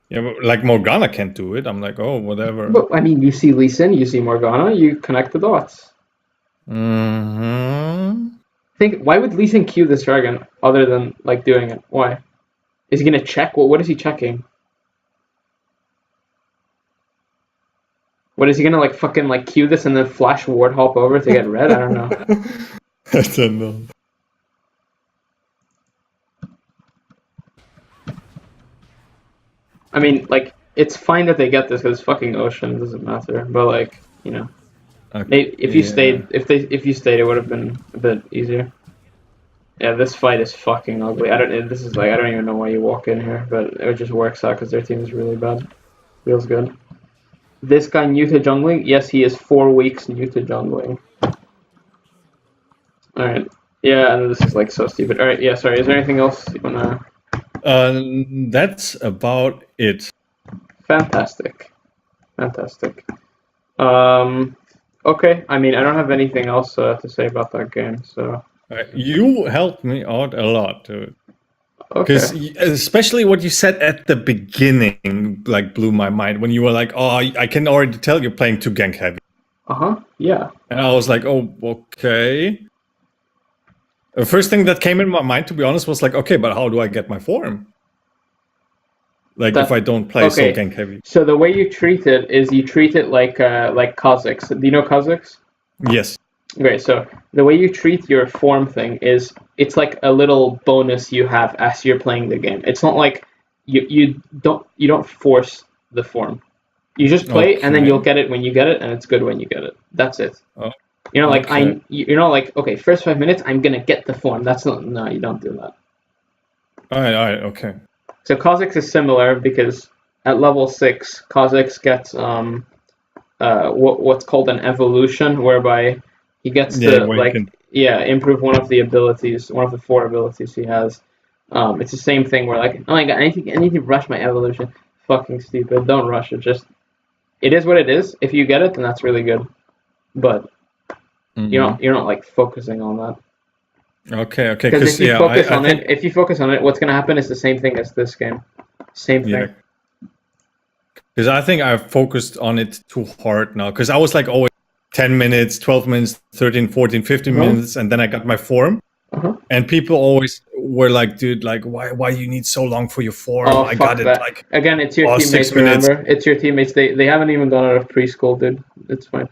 Yeah, but like Morgana can't do it. I'm like, oh, whatever. But I mean, you see Lee Sin, you see Morgana. You connect the dots. Hmm. Think, why would Lee Sin Q this dragon other than like doing it? Why? Is he gonna check? What is he checking? What is he gonna like fucking like Q this and then flash ward hop over to get red? I don't know. I don't know. I mean, like, it's fine that they get this because it's fucking ocean. It doesn't matter. But like, Okay. maybe Yeah. if you stayed, it would have been a bit easier. Yeah, this fight is fucking ugly. I don't. This is like I don't even know why you walk in here, but it just works out because their team is really bad. Feels good. This guy new to jungling? Yes, he is 4 weeks new to jungling. All right. Yeah, and this is like so stupid. All right. Yeah. Sorry. Is there anything else you wanna? That's about it. Fantastic. Fantastic. Um. Okay. I mean, I don't have anything else to say about that game. So. You helped me out a lot, dude. Okay. Because especially what you said at the beginning, like blew my mind when you were like, "Oh, I can already tell you're playing too gank heavy," Uh-huh. Yeah. and I was like, "Oh, okay." The first thing that came in my mind, to be honest, was like, "Okay, but how do I get my form? Like, if That I don't play so okay. gank heavy?" So the way you treat it is you treat it like Kazakhs. Do you know Kazakhs? Yes. Okay, so the way you treat your form thing is it's like a little bonus you have as you're playing the game. It's not like you don't force the form. You just play and then you'll Okay. get it when you get it and it's good when you get it. That's it. Oh, You're not like okay. you're not like okay, first 5 minutes I'm gonna get the form. That's not no, you don't do that. All right. All right. Okay. So Kha'Zix is similar because at level 6, Kha'Zix gets what's called an evolution, whereby he gets Yeah. to Well, you like can. improve one of the abilities, one of the 4 abilities he has. It's the same thing where like oh my god, I need to rush my evolution. Fucking stupid. Don't rush it. Just it is what it is. If you get it, then that's really good. But Mhm. you're not like focusing on that. Okay. Okay. Because if Because you yeah, focus I on think it, what's gonna happen is the same thing as this game. Same yeah. thing. Because I think I focused on it too hard now. Because I was like always 10 minutes, 12 minutes, 13, 14, 15 Uh-huh. minutes, and then I got my form. Uh-huh. And people always were like, dude, like, why you need so long for your form? Oh I got fuck it that. like, Again, it's your oh, teammates, 6 minutes. remember? It's your teammates. They haven't even gone out of preschool, dude. It's fine.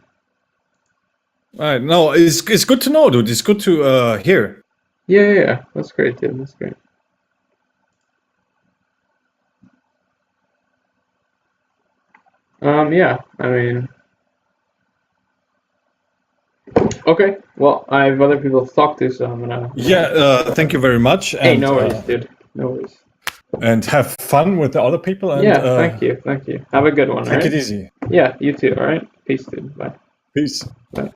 All right, no, it's good to know, dude. It's good to hear. Yeah. That's great, dude. That's great. Yeah, I mean, okay. Well, I have other people to talk to, so I'm gonna. Yeah, thank you very much, Hey, and no worries, dude. No worries. and have fun with the other people, and Yeah, thank you, thank you. Have a good one, all take it right? easy. Yeah, you too, all right? Peace, dude. Bye. Peace. Bye.